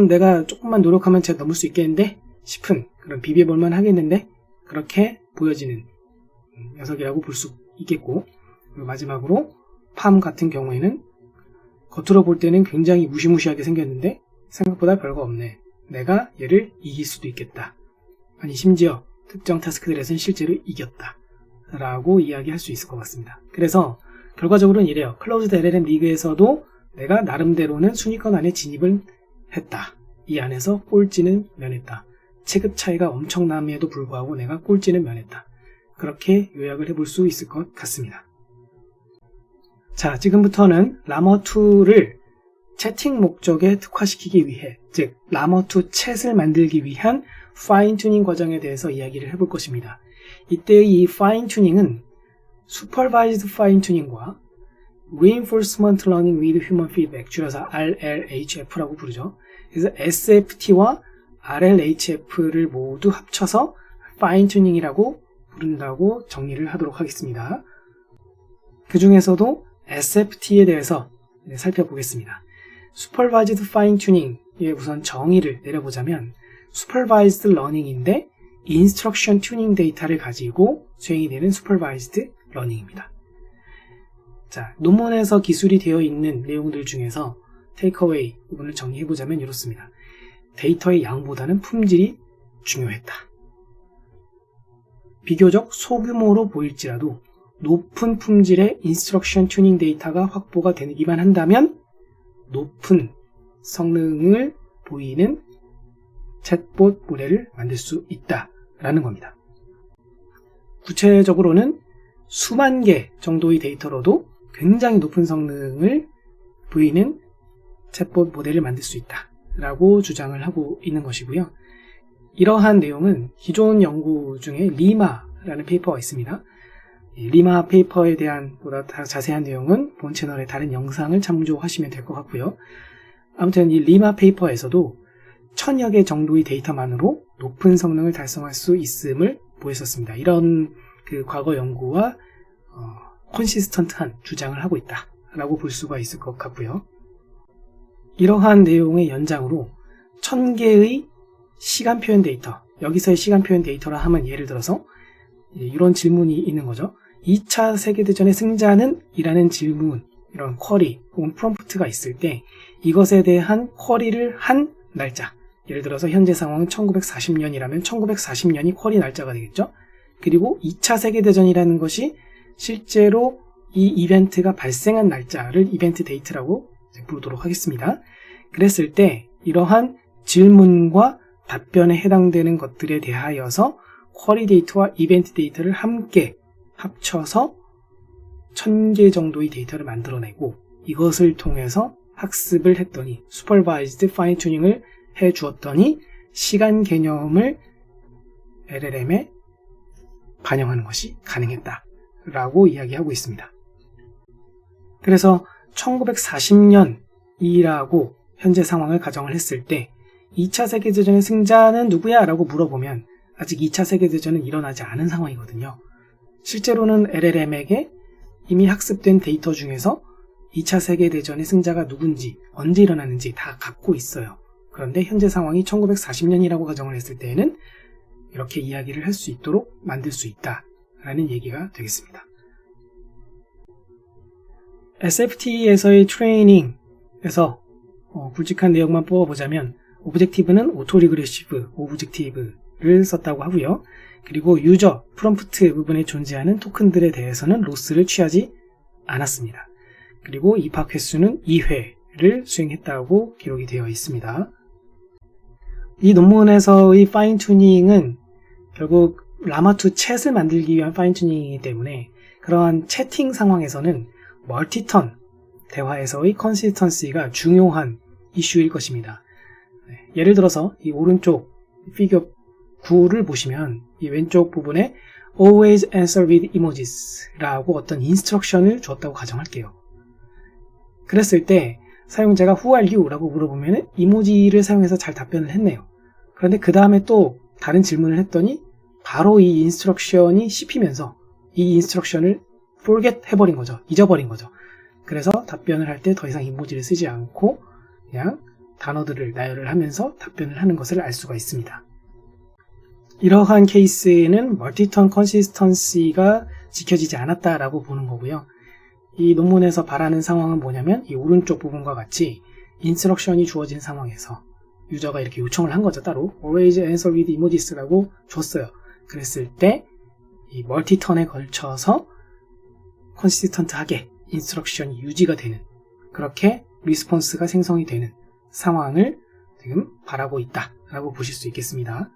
내가 조금만 노력하면 쟤 넘을 수 있겠는데 싶은 그런 비벼볼만 하겠는데 그렇게 보여지는 녀석이라고 볼 수 있겠고, 그리고 마지막으로 palm 같은 경우에는 겉으로 볼 때는 굉장히 무시무시하게 생겼는데 생각보다 별거 없네. 내가 얘를 이길 수도 있겠다. 아니 심지어 특정 타스크들에서는 실제로 이겼다. 라고 이야기할 수 있을 것 같습니다. 그래서 결과적으로는 이래요. 클로즈드 LLM 리그에서도 내가 나름대로는 순위권 안에 진입을 했다. 이 안에서 꼴찌는 면했다. 체급 차이가 엄청남에도 불구하고 내가 꼴찌는 면했다. 그렇게 요약을 해볼 수 있을 것 같습니다. 자, 지금부터는 llama2를 채팅 목적에 특화시키기 위해, 즉 llama2 챗을 만들기 위한 파인 튜닝 과정에 대해서 이야기를 해볼 것입니다. 이때 이 파인 튜닝은 Supervised Fine Tuning과 Reinforcement Learning with Human Feedback, 줄여서 RLHF라고 부르죠. 그래서 SFT와 RLHF를 모두 합쳐서 파인 튜닝이라고 부른다고 정리를 하도록 하겠습니다. 그 중에서도 SFT에 대해서 살펴보겠습니다. Supervised Fine Tuning의 우선 정의를 내려보자면 Supervised Learning인데 Instruction Tuning 데이터를 가지고 수행이 되는 Supervised Learning입니다. 자, 논문에서 기술이 되어 있는 내용들 중에서 테이크어웨이 부분을 정리해보자면 이렇습니다. 데이터의 양보다는 품질이 중요했다. 비교적 소규모로 보일지라도 높은 품질의 인스트럭션 튜닝 데이터가 확보가 되기만 한다면 높은 성능을 보이는 챗봇 모델을 만들 수 있다라는 겁니다. 구체적으로는 수만 개 정도의 데이터로도 굉장히 높은 성능을 보이는 챗봇 모델을 만들 수 있다라고 주장을 하고 있는 것이고요. 이러한 내용은 기존 연구 중에 리마라는 페이퍼가 있습니다. 리마 페이퍼에 대한 보다 자세한 내용은 본 채널의 다른 영상을 참조하시면 될 것 같고요. 아무튼 이 리마 페이퍼에서도 1000여 개 정도의 데이터만으로 높은 성능을 달성할 수 있음을 보였었습니다. 이런 그 과거 연구와 컨시스턴트한 주장을 하고 있다라고 볼 수가 있을 것 같고요. 이러한 내용의 연장으로 1000개의 시간 표현 데이터, 여기서의 시간 표현 데이터라 하면 예를 들어서 이런 질문이 있는 거죠. 2차 세계대전의 승자는? 이라는 질문, 이런 쿼리 혹은 프롬프트가 있을 때 이것에 대한 쿼리를 한 날짜, 예를 들어서 현재 상황은 1940년이라면 1940년이 쿼리 날짜가 되겠죠. 그리고 2차 세계대전이라는 것이 실제로 이 이벤트가 발생한 날짜를 이벤트 데이트라고 부르도록 하겠습니다. 그랬을 때 이러한 질문과 답변에 해당되는 것들에 대하여서 쿼리 데이터와 이벤트 데이터를 함께 합쳐서 1000개 정도의 데이터를 만들어내고 이것을 통해서 학습을 했더니 슈퍼바이즈드 파인 튜닝을 해 주었더니 시간 개념을 LLM에 반영하는 것이 가능했다라고 이야기하고 있습니다. 그래서 1940년이라고 현재 상황을 가정을 했을 때 2차 세계대전의 승자는 누구야? 라고 물어보면 아직 2차 세계대전은 일어나지 않은 상황이거든요. 실제로는 LLM에게 이미 학습된 데이터 중에서 2차 세계대전의 승자가 누군지, 언제 일어났는지 다 갖고 있어요. 그런데 현재 상황이 1940년이라고 가정을 했을 때에는 이렇게 이야기를 할 수 있도록 만들 수 있다라는 얘기가 되겠습니다. SFT에서의 트레이닝에서 굵직한 내용만 뽑아보자면 오브젝티브는 오토리그레시브 오브젝티브를 썼다고 하고요. 그리고 유저 프롬프트 부분에 존재하는 토큰들에 대해서는 로스를 취하지 않았습니다. 그리고 입학 횟수는 2회를 수행했다고 기록이 되어 있습니다. 이 논문에서의 파인 튜닝은 결국 llama2 챗을 만들기 위한 파인 튜닝이기 때문에 그러한 채팅 상황에서는 멀티턴 대화에서의 컨시스턴시가 중요한 이슈일 것입니다. 예를 들어서 이 오른쪽 피겨 9를 보시면 이 왼쪽 부분에 always answer with emojis 라고 어떤 인스트럭션을 줬다고 가정할게요. 그랬을 때 사용자가 Who are you? 라고 물어보면 이모지를 사용해서 잘 답변을 했네요. 그런데 그 다음에 또 다른 질문을 했더니 바로 이 인스트럭션이 씹히면서 이 인스트럭션을 forget 해버린 거죠. 잊어버린 거죠. 그래서 답변을 할 때 더 이상 이모지를 쓰지 않고 그냥 단어들을 나열을 하면서 답변을 하는 것을 알 수가 있습니다. 이러한 케이스에는 멀티턴 컨시스턴시가 지켜지지 않았다라고 보는 거고요. 이 논문에서 바라는 상황은 뭐냐면 이 오른쪽 부분과 같이 인스트럭션이 주어진 상황에서 유저가 이렇게 요청을 한 거죠. 따로 always answer with emojis라고 줬어요. 그랬을 때 이 멀티턴에 걸쳐서 컨시스턴트하게 인스트럭션이 유지가 되는, 그렇게 리스폰스가 생성이 되는 상황을 지금 바라고 있다라고 보실 수 있겠습니다.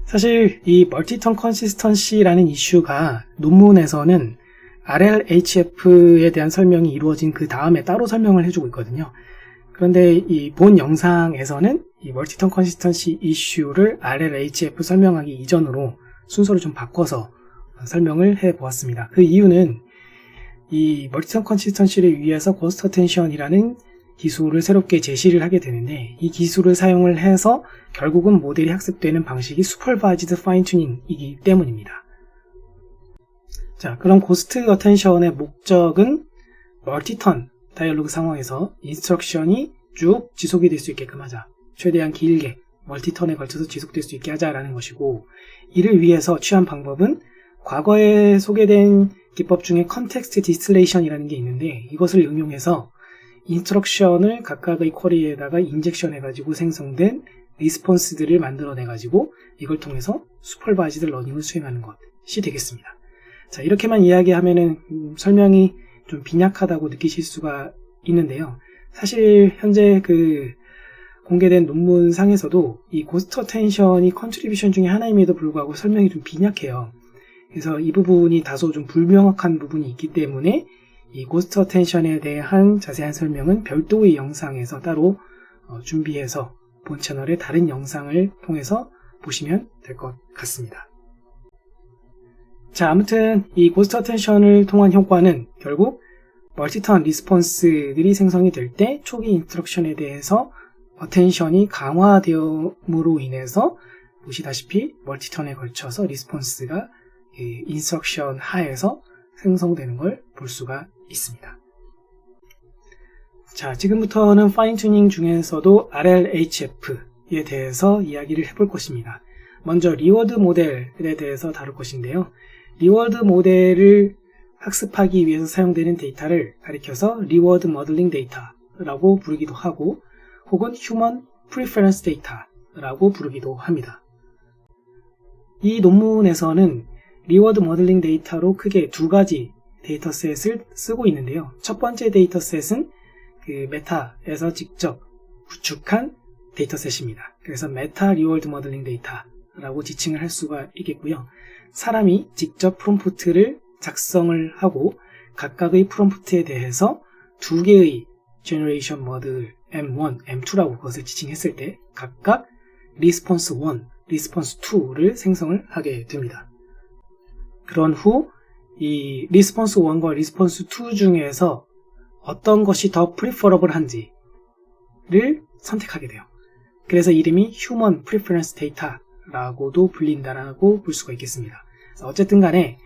사실 이 멀티턴 컨시스턴시라는 이슈가 논문에서는 RLHF에 대한 설명이 이루어진 그 다음에 따로 설명을 해주고 있거든요. 그런데 이 본 영상에서는 이 멀티턴 컨시스턴시 이슈를 RLHF 설명하기 이전으로 순서를 좀 바꿔서 설명을 해 보았습니다. 그 이유는 이 멀티턴 컨시스턴시를 위해서 고스트 어텐션이라는 기술을 새롭게 제시를 하게 되는데, 이 기술을 사용을 해서 결국은 모델이 학습되는 방식이 슈퍼바이즈드 파인 튜닝이기 때문입니다. 자, 그럼 고스트 어텐션의 목적은 멀티턴 다이얼로그 상황에서 인스트럭션이 쭉 지속이 될 수 있게끔 하자, 최대한 길게 멀티턴에 걸쳐서 지속될 수 있게 하자라는 것이고, 이를 위해서 취한 방법은 과거에 소개된 기법 중에 컨텍스트 디스틸레이션이라는 게 있는데, 이것을 응용해서 인스트럭션을 각각의 쿼리에다가 인젝션 해가지고 생성된 리스폰스들을 만들어내가지고 이걸 통해서 슈퍼바이즈드 러닝을 수행하는 것이 되겠습니다. 자, 이렇게만 이야기하면은 설명이 좀 빈약하다고 느끼실 수가 있는데요. 사실 현재 그 공개된 논문상에서도 이 고스트 어텐션이 컨트리뷰션 중에 하나임에도 불구하고 설명이 좀 빈약해요. 그래서 이 부분이 다소 좀 불명확한 부분이 있기 때문에 이 고스트 어텐션에 대한 자세한 설명은 별도의 영상에서 따로 준비해서 본 채널의 다른 영상을 통해서 보시면 될 것 같습니다. 자, 아무튼 이 고스트 어텐션을 통한 효과는 결국 멀티턴 리스폰스들이 생성이 될 때 초기 인스트럭션에 대해서 어텐션이 강화되므로 인해서 보시다시피 멀티턴에 걸쳐서 리스폰스가 인스트럭션 하에서 생성되는 걸 볼 수가 있습니다. 자, 지금부터는 파인 튜닝 중에서도 RLHF에 대해서 이야기를 해볼 것입니다. 먼저 리워드 모델에 대해서 다룰 것인데요. 리워드 모델을 학습하기 위해서 사용되는 데이터를 가리켜서 리워드 모델링 데이터라고 부르기도 하고, 혹은 휴먼 프리퍼런스 데이터라고 부르기도 합니다. 이 논문에서는 리워드 모델링 데이터로 크게 두 가지 데이터셋을 쓰고 있는데요. 첫 번째 데이터셋은 그 메타에서 직접 구축한 데이터셋입니다. 그래서 메타 리워드 모델링 데이터라고 지칭을 할 수가 있겠고요. 사람이 직접 프롬프트를 작성을 하고 각각의 프롬프트에 대해서 두 개의 제너레이션 모델 M1, M2라고 그것을 지칭했을 때 각각 리스폰스 1, 리스폰스 2를 생성을 하게 됩니다. 그런 후 이 리스폰스 1과 리스폰스 2 중에서 어떤 것이 더 프리퍼러블 한지를 선택하게 돼요. 그래서 이름이 휴먼 프리퍼런스 데이터라고도 불린다라고 볼 수가 있겠습니다. 어쨌든 간에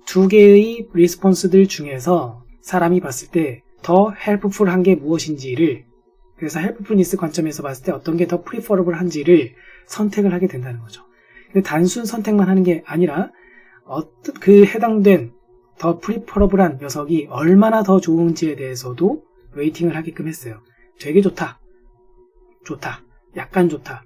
두 개의 리스폰스들 중에서 사람이 봤을 때 더 헬프풀한 게 무엇인지를, 그래서 헬프풀니스 관점에서 봤을 때 어떤 게 더 프리퍼러블 한지를 선택을 하게 된다는 거죠. 근데 단순 선택만 하는 게 아니라 그 해당된 더 프리퍼러블한 녀석이 얼마나 더 좋은지에 대해서도 웨이팅을 하게끔 했어요. 되게 좋다, 좋다, 약간 좋다,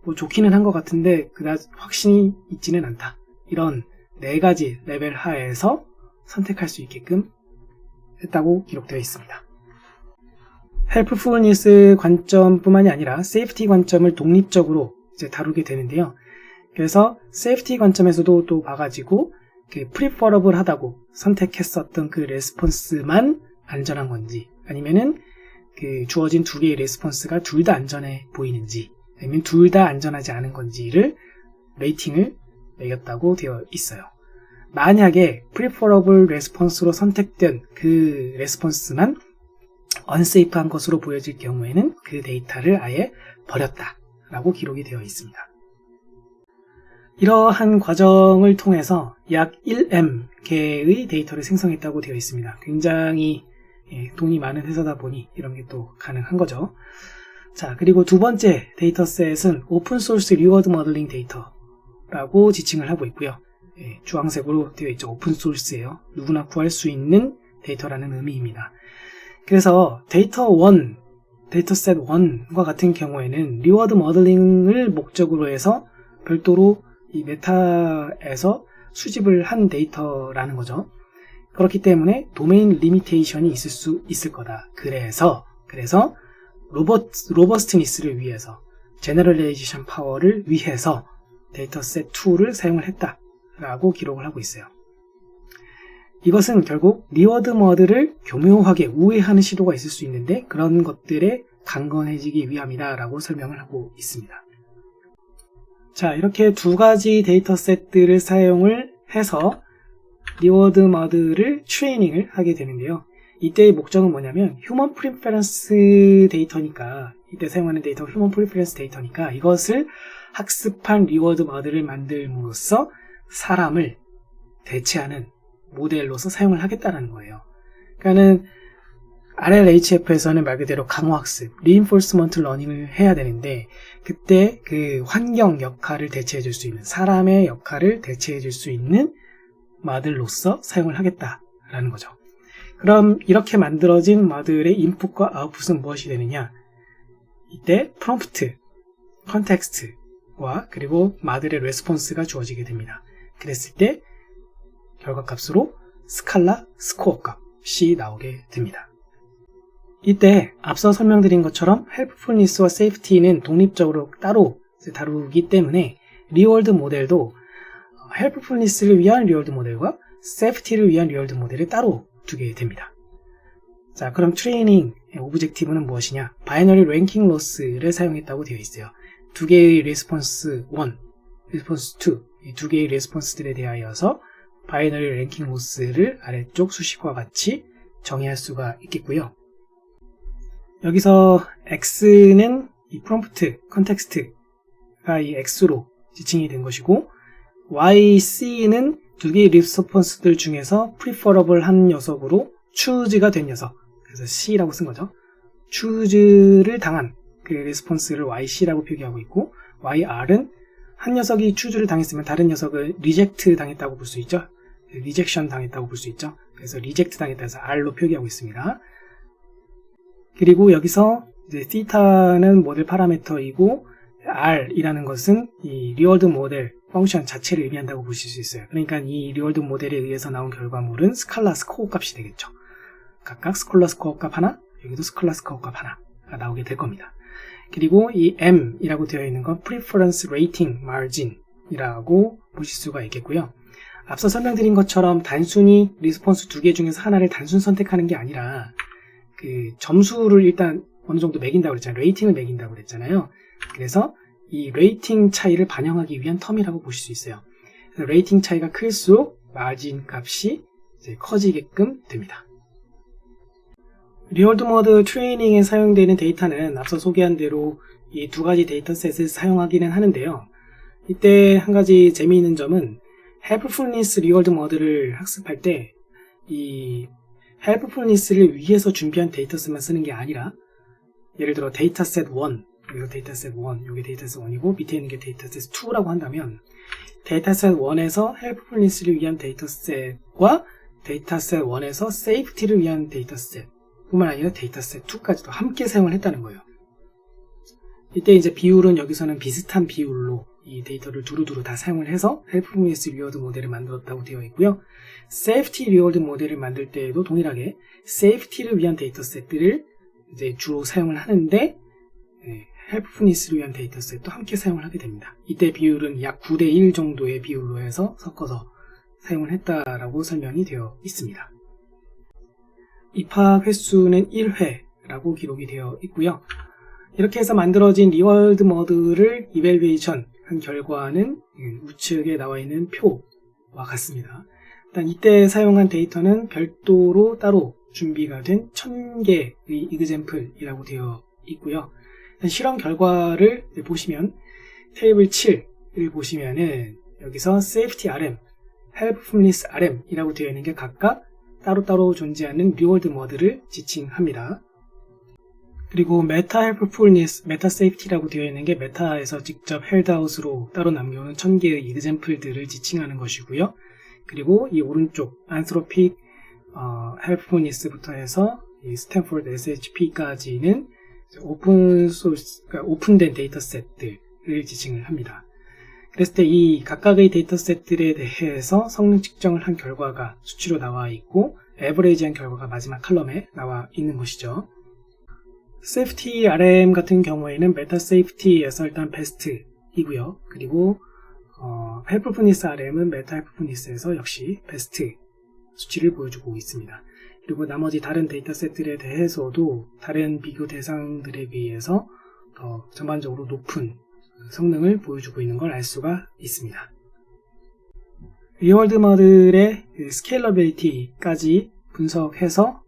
뭐 좋기는 한 것 같은데 그다지 확신이 있지는 않다, 이런 네 가지 레벨 하에서 선택할 수 있게끔 했다고 기록되어 있습니다. 헬프풀니스 관점뿐만이 아니라 세이프티 관점을 독립적으로 이제 다루게 되는데요. 그래서 세이프티 관점에서도 또 봐가지고 그 프리퍼러블하다고 선택했었던 그 레스폰스만 안전한 건지, 아니면은 그 주어진 두 개의 레스폰스가 둘 다 안전해 보이는지, 아니면 둘 다 안전하지 않은 건지를 레이팅을 매겼다고 되어 있어요. 만약에 프리퍼러블 레스폰스로 선택된 그 레스폰스만 unsafe한 것으로 보여질 경우에는 그 데이터를 아예 버렸다 라고 기록이 되어 있습니다. 이러한 과정을 통해서 약 1M 개의 데이터를 생성했다고 되어 있습니다. 굉장히 돈이 많은 회사다 보니 이런 게 또 가능한 거죠. 자, 그리고 두 번째 데이터셋은 오픈소스 리워드 모델링 데이터라고 지칭을 하고 있고요. 주황색으로 되어 있죠. 오픈소스예요. 누구나 구할 수 있는 데이터라는 의미입니다. 그래서 데이터셋 1과 같은 경우에는 리워드 모델링을 목적으로 해서 별도로 이 메타에서 수집을 한 데이터라는 거죠. 그렇기 때문에 도메인 리미테이션이 있을 수 있을 거다. 그래서 로버스트니스를 위해서, 제너럴라이제이션 파워를 위해서 데이터셋 2를 사용을 했다라고 기록을 하고 있어요. 이것은 결국 리워드 모델을 교묘하게 우회하는 시도가 있을 수 있는데 그런 것들에 강건해지기 위함이다라고 설명을 하고 있습니다. 자, 이렇게 두 가지 데이터셋들을 사용을 해서 리워드 모델을 트레이닝을 하게 되는데요. 이때의 목적은 뭐냐면 휴먼 프리퍼런스 데이터니까, 이때 사용하는 데이터가 휴먼 프리퍼런스 데이터니까 이것을 학습한 리워드 모델을 만들므로써 사람을 대체하는 모델로서 사용을 하겠다는 거예요. 그러니까는 RLHF에서는 말 그대로 강화학습, reinforcement learning을 해야 되는데 그때 그 환경 역할을 대체해 줄 수 있는, 사람의 역할을 대체해 줄 수 있는 모델로서 사용을 하겠다라는 거죠. 그럼 이렇게 만들어진 모델의 인풋과 아웃풋은 무엇이 되느냐? 이때 프롬프트, 컨텍스트와 그리고 모델의 레스폰스가 주어지게 됩니다. 그랬을 때 결과값으로 스칼라 스코어 값이 나오게 됩니다. 이때 앞서 설명드린 것처럼 헬프풀니스와 세이프티는 독립적으로 따로 다루기 때문에 리워드 모델도 헬프풀니스를 위한 리워드 모델과 세이프티를 위한 리워드 모델을 따로 두게 됩니다. 자, 그럼 트레이닝 오브젝티브는 무엇이냐? 바이너리 랭킹 로스를 사용했다고 되어 있어요. 두 개의 레스폰스 1, 레스폰스 2, 이 두 개의 레스폰스들에 대하여서 바이너리 랭킹 로스를 아래쪽 수식과 같이 정의할 수가 있겠고요. 여기서 X는 이 프롬프트, 컨텍스트가 이 X로 지칭이 된 것이고, YC는 두 개의 레스폰스들 중에서 preferable 한 녀석으로 choose가 된 녀석, 그래서 C라고 쓴 거죠. choose를 당한 그 레스폰스를 YC라고 표기하고 있고, YR은 한 녀석이 choose를 당했으면 다른 녀석을 reject 당했다고 볼 수 있죠. rejection 당했다고 볼 수 있죠. 그래서 reject 당했다 해서 R로 표기하고 있습니다. 그리고 여기서 이제 θ는 모델 파라미터이고 R이라는 것은 이 리워드 모델 펑션 자체를 의미한다고 보실 수 있어요. 그러니까 이 리워드 모델에 의해서 나온 결과물은 스칼라 스코어 값이 되겠죠. 각각 스칼라 스코어 값 하나, 여기도 스칼라 스코어 값 하나가 나오게 될 겁니다. 그리고 이 M이라고 되어 있는 건 Preference Rating Margin이라고 보실 수가 있겠고요. 앞서 설명드린 것처럼 단순히 리스폰스 두 개 중에서 하나를 단순 선택하는 게 아니라 그 점수를 일단 어느 정도 매긴다고 그랬잖아요. 레이팅을 매긴다고 그랬잖아요. 그래서 이 레이팅 차이를 반영하기 위한 텀이라고 보실 수 있어요. 그래서 레이팅 차이가 클수록 마진 값이 이제 커지게끔 됩니다. 리워드 모델 트레이닝에 사용되는 데이터는 앞서 소개한 대로 이 두 가지 데이터셋을 사용하기는 하는데요. 이때 한 가지 재미있는 점은 헬프풀니스 리워드 모델을 학습할 때 이 헬프풀니스를 위해서 준비한 데이터셋만 쓰는 게 아니라, 예를 들어 데이터셋 1, 여기가 데이터셋 1, 여기 데이터셋 1이고 밑에 있는 게 데이터셋 2라고 한다면 데이터셋 1에서 헬프풀니스를 위한 데이터셋과 데이터셋 1에서 세이프티를 위한 데이터셋 뿐만 아니라 데이터셋 2까지도 함께 사용을 했다는 거예요. 이때 이제 비율은 여기서는 비슷한 비율로 이 데이터를 두루두루 다 사용을 해서 헬프풀니스 리워드 모델을 만들었다고 되어 있고요. 세이프티 리워드 모델을 만들 때에도 동일하게 세이프티를 위한 데이터셋들을 이제 주로 사용을 하는데 헬프풀니스를 위한 데이터셋도 함께 사용을 하게 됩니다. 이때 비율은 약 9:1 정도의 비율로 해서 섞어서 사용을 했다라고 설명이 되어 있습니다. 입학 횟수는 1회라고 기록이 되어 있고요. 이렇게 해서 만들어진 리워드 모델을 이밸류에이션 한 결과는 우측에 나와 있는 표와 같습니다. 일단 이때 사용한 데이터는 별도로 따로 준비가 된 1000개의 example이라고 되어 있고요. 실험 결과를 보시면 테이블 7을 보시면은 여기서 safety RM, helpfulness RM이라고 되어 있는 게 각각 따로따로 존재하는 리워드 모드를 지칭합니다. 그리고 메타 helpfulness, 메타 safety라고 되어 있는 게 메타에서 직접 헬드아웃으로 따로 남겨오는 1000개의 example들을 지칭하는 것이고요. 그리고 이 오른쪽 anthropic helpfulness부터 해서 이 스탠포드 SHP까지는 오픈 소스, 그러니까 오픈된 데이터셋들을 지칭을 합니다. 그랬을 때 이 각각의 데이터셋들에 대해서 성능 측정을 한 결과가 수치로 나와 있고 에버리지한 결과가 마지막 칼럼에 나와 있는 것이죠. 세이프티 RM 같은 경우에는 메타 세이프티에서 일단 베스트이고요. 그리고 헬프풀니스 RM은 메타 헬프풀니스에서 역시 베스트 수치를 보여주고 있습니다. 그리고 나머지 다른 데이터셋들에 대해서도 다른 비교 대상들에 비해서 더 전반적으로 높은 성능을 보여주고 있는 걸 알 수가 있습니다. 리월드 모델의 스케일러빌리티까지 분석해서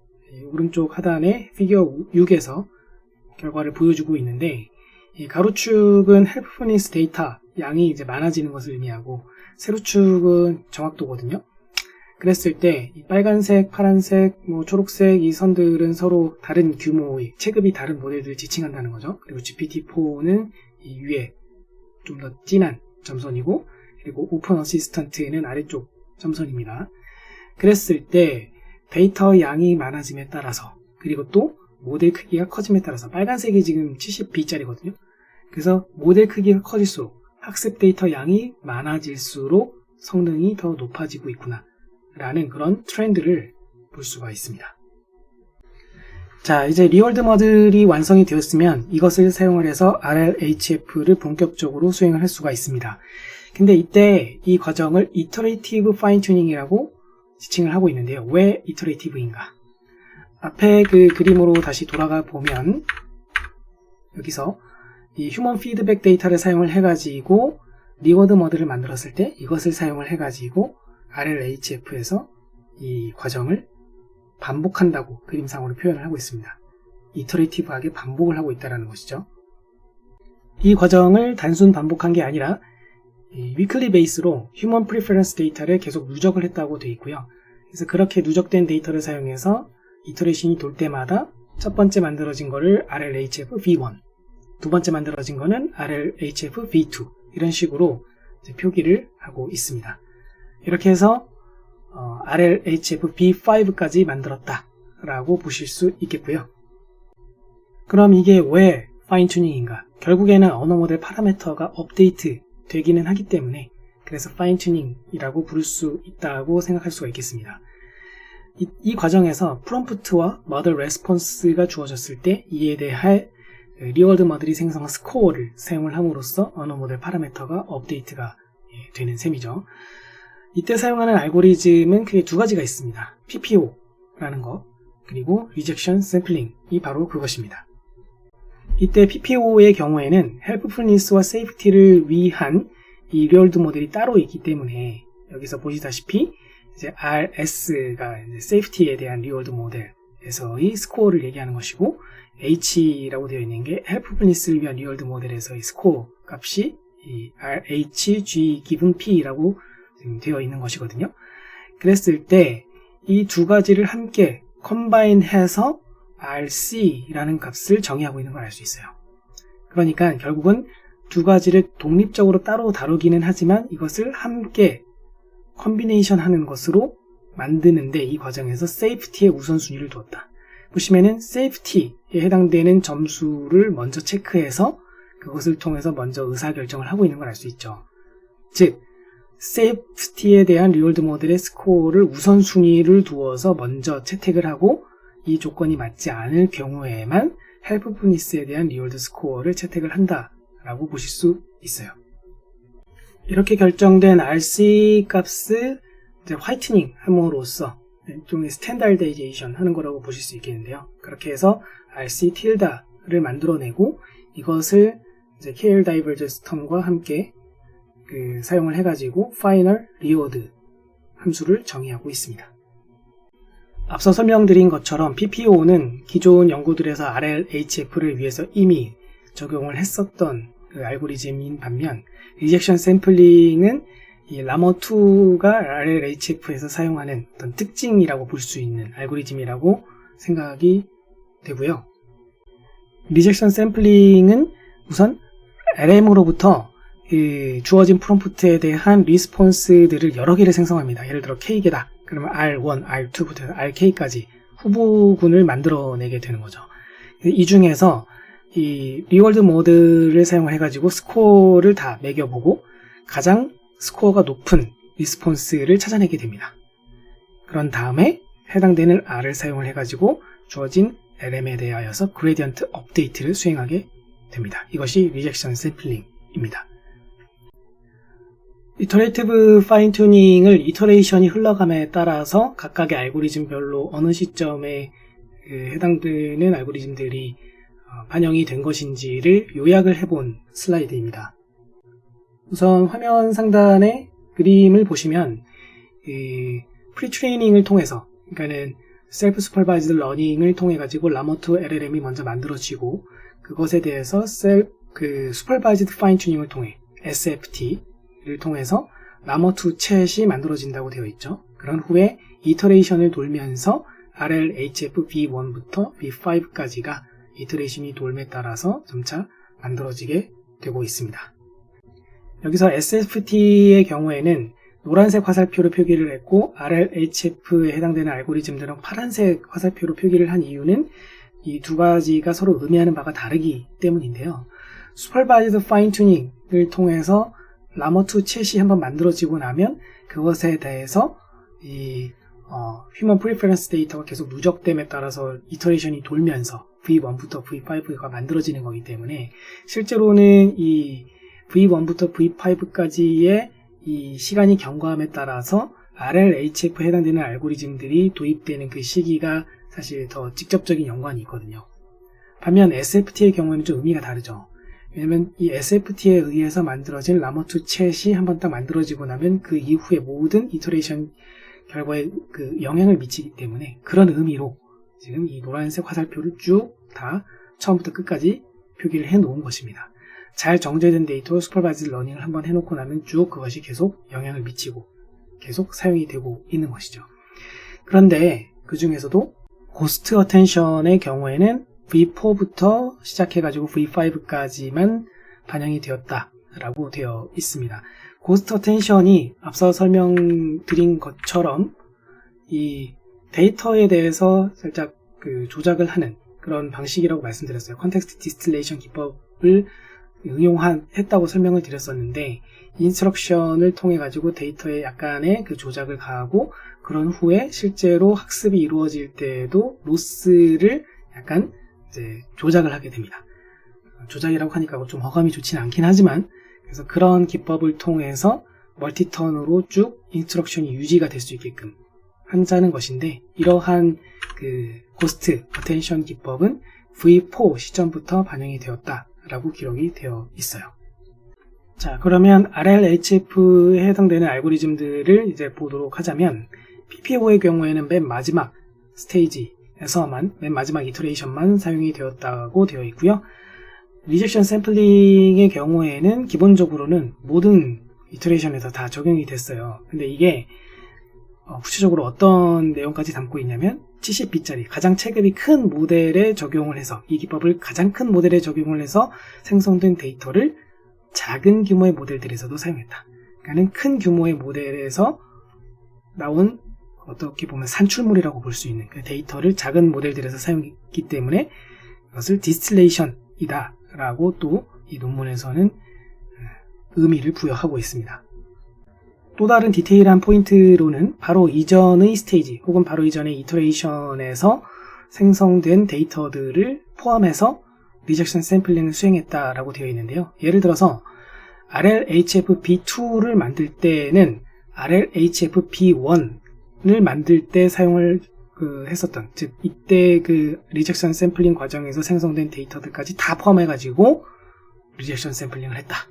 오른쪽 하단의 피겨 6에서 결과를 보여주고 있는데, 이 가로축은 헬프풀니스 데이터 양이 이제 많아지는 것을 의미하고 세로축은 정확도거든요. 그랬을 때 이 빨간색, 파란색, 초록색 이 선들은 서로 다른 규모의 체급이 다른 모델들을 지칭한다는 거죠. 그리고 GPT-4는 이 위에 좀 더 진한 점선이고, 그리고 오픈 어시스턴트는 아래쪽 점선입니다. 그랬을 때 데이터 양이 많아짐에 따라서, 그리고 또 모델 크기가 커짐에 따라서, 빨간색이 지금 70B짜리거든요. 그래서 모델 크기가 커질수록 학습 데이터 양이 많아질수록 성능이 더 높아지고 있구나 라는 그런 트렌드를 볼 수가 있습니다. 자, 이제 리월드 모델이 완성이 되었으면 이것을 사용을 해서 RLHF를 본격적으로 수행을 할 수가 있습니다. 근데 이때 이 과정을 Iterative Fine Tuning이라고 지칭을 하고 있는데요. 왜 Iterative인가? 앞에 그 그림으로 다시 돌아가 보면 여기서 이 휴먼 피드백 데이터를 사용을 해가지고 리워드 모델을 만들었을 때 이것을 사용을 해가지고 RLHF에서 이 과정을 반복한다고 그림상으로 표현을 하고 있습니다. 이터레이티브하게 반복을 하고 있다는 것이죠. 이 과정을 단순 반복한 게 아니라 위클리 베이스로 휴먼 프리퍼런스 데이터를 계속 누적을 했다고 되어 있고요. 그래서 그렇게 누적된 데이터를 사용해서 이터레이션이 돌 때마다 첫 번째 만들어진 거를 RLHF V1, 두 번째 만들어진 거는 RLHF V2 이런 식으로 이제 표기를 하고 있습니다. 이렇게 해서 RLHF V5까지 만들었다 라고 보실 수 있겠고요. 그럼 이게 왜 파인 튜닝인가? 결국에는 언어 모델 파라미터가 업데이트 되기는 하기 때문에 그래서 파인 튜닝이라고 부를 수 있다고 생각할 수가 있겠습니다. 이 과정에서 프롬프트와 모델 레스폰스가 주어졌을 때 이에 대해 리월드 모델이 생성한 스코어를 사용을 함으로써 언어 모델 파라미터가 업데이트가 되는 셈이죠. 이때 사용하는 알고리즘은 크게 두 가지가 있습니다. PPO라는 거, 그리고 Rejection Sampling이 바로 그것입니다. 이때 PPO의 경우에는 헬프풀니스와 세이프티를 위한 이 리월드 모델이 따로 있기 때문에 여기서 보시다시피 이제 RS가 세이프티에 대한 리월드 모델에서의 스코어를 얘기하는 것이고, H라고 되어 있는 게 헬프풀니스를 위한 리월드 모델에서의 스코어 값이 이 RH, G, P라고 되어 있는 것이거든요. 그랬을 때 이 두 가지를 함께 컴바인해서 RC라는 값을 정의하고 있는 걸 알 수 있어요. 그러니까 결국은 두 가지를 독립적으로 따로 다루기는 하지만 이것을 함께 컴비네이션 하는 것으로 만드는데 이 과정에서 세이프티의 우선순위를 두었다. 보시면은 세이프티에 해당되는 점수를 먼저 체크해서 그것을 통해서 먼저 의사결정을 하고 있는 걸 알 수 있죠. 즉 세이프티에 대한 리월드 모델의 스코어를 우선순위를 두어서 먼저 채택을 하고 이 조건이 맞지 않을 경우에만 헬프풀니스에 대한 리월드 스코어를 채택을 한다라고 보실 수 있어요. 이렇게 결정된 RC 값을 이제 화이트닝 함으로써 일종의 스탠다드이제이션 하는 거라고 보실 수 있겠는데요. 그렇게 해서 RC 틸다를 만들어내고 이것을 이제 KL 다이버전스 텀과 함께 사용을 해가지고 파이널 리워드 함수를 정의하고 있습니다. 앞서 설명드린 것처럼 PPO는 기존 연구들에서 RLHF를 위해서 이미 적용을 했었던 그 알고리즘인 반면 리젝션 샘플링은 이 라머2가 RLHF에서 사용하는 어떤 특징이라고 볼 수 있는 알고리즘이라고 생각이 되고요. 리젝션 샘플링은 우선 LM으로부터 주어진 프롬프트에 대한 리스폰스들을 여러 개를 생성합니다. 예를 들어 K개다. 그러면 R1, R2부터 RK까지 후보군을 만들어내게 되는 거죠. 이 중에서 이 리월드 모드를 사용을 해가지고 스코어를 다 매겨보고 가장 스코어가 높은 리스폰스를 찾아내게 됩니다. 그런 다음에 해당되는 R을 사용을 해가지고 주어진 LM에 대하여서 그레디언트 업데이트를 수행하게 됩니다. 이것이 리젝션 샘플링입니다. 이터레이티브 파인 튜닝을 이터레이션이 흘러감에 따라서 각각의 알고리즘별로 어느 시점에 해당되는 알고리즘들이 반영이 된 것인지를 요약을 해본 슬라이드입니다. 우선 화면 상단의 그림을 보시면 프리트레이닝을 통해서, 그러니까는 셀프 슈퍼바이즈드 러닝을 통해 가지고 라머2 LLM이 먼저 만들어지고 그것에 대해서 슈퍼바이즈드 파인 튜닝을 통해 SFT를 통해서 라머2 챗이 만들어진다고 되어 있죠. 그런 후에 이터레이션을 돌면서 RLHF V1부터 V5까지가 이터레이션이 돌에 따라서 점차 만들어지게 되고 있습니다. 여기서 SFT의 경우에는 노란색 화살표로 표기를 했고 RLHF에 해당되는 알고리즘들은 파란색 화살표로 표기를 한 이유는 이 두 가지가 서로 의미하는 바가 다르기 때문인데요. 슈퍼바이즈드 파인 튜닝을 통해서 라머2 챗이 한번 만들어지고 나면 그것에 대해서 이 휴먼 프리퍼런스 데이터가 계속 누적됨에 따라서 이터레이션이 돌면서 V1부터 V5가 만들어지는 거기 때문에 실제로는 이 V1부터 V5까지의 이 시간이 경과함에 따라서 RLHF에 해당되는 알고리즘들이 도입되는 그 시기가 사실 더 직접적인 연관이 있거든요. 반면 SFT의 경우에는 좀 의미가 다르죠. 왜냐면 이 SFT에 의해서 만들어진 라머2 챗이 한번 딱 만들어지고 나면 그 이후에 모든 이터레이션 결과에 그 영향을 미치기 때문에 그런 의미로 지금 이 노란색 화살표를 쭉 다 처음부터 끝까지 표기를 해 놓은 것입니다. 잘 정제된 데이터로 슈퍼바이즈드 러닝을 한번 해놓고 나면 쭉 그것이 계속 영향을 미치고 계속 사용이 되고 있는 것이죠. 그런데 그 중에서도 고스트 어텐션의 경우에는 V4부터 시작해가지고 V5까지만 반영이 되었다라고 되어 있습니다. 고스트 어텐션이 앞서 설명드린 것처럼 이 데이터에 대해서 살짝 조작을 하는 그런 방식이라고 말씀드렸어요. 컨텍스트 디스틸레이션 기법을 했다고 설명을 드렸었는데 인스트럭션을 통해 가지고 데이터에 약간의 그 조작을 가하고 그런 후에 실제로 학습이 이루어질 때에도 로스를 약간 이제 조작을 하게 됩니다. 조작이라고 하니까 좀 어감이 좋지는 않긴 하지만 그래서 그런 기법을 통해서 멀티턴으로 쭉 인스트럭션이 유지가 될 수 있게끔 한다는 것인데 이러한 그 고스트 어텐션 기법은 V4 시점부터 반영이 되었다라고 기록이 되어 있어요. 자, 그러면 RLHF에 해당되는 알고리즘들을 이제 보도록 하자면 PPO의 경우에는 맨 마지막 스테이지에서만 맨 마지막 이터레이션만 사용이 되었다고 되어 있고요. 리젝션 샘플링의 경우에는 기본적으로는 모든 이터레이션에서 다 적용이 됐어요. 근데 이게 구체적으로 어떤 내용까지 담고 있냐면 70bit짜리 가장 체급이 큰 모델에 적용을 해서 이 기법을 가장 큰 모델에 적용을 해서 생성된 데이터를 작은 규모의 모델들에서도 사용했다. 그러니까 큰 규모의 모델에서 나온 어떻게 보면 산출물이라고 볼 수 있는 그 데이터를 작은 모델들에서 사용했기 때문에 이것을 디스틸레이션이다 라고 또 이 논문에서는 의미를 부여하고 있습니다. 또 다른 디테일한 포인트로는 바로 이전의 스테이지 혹은 바로 이전의 이터레이션에서 생성된 데이터들을 포함해서 리젝션 샘플링을 수행했다라고 되어 있는데요. 예를 들어서 RLHF B2를 만들 때는 RLHF B1을 만들 때 사용을 했었던, 즉 이때 그 리젝션 샘플링 과정에서 생성된 데이터들까지 다 포함해가지고 리젝션 샘플링을 했다.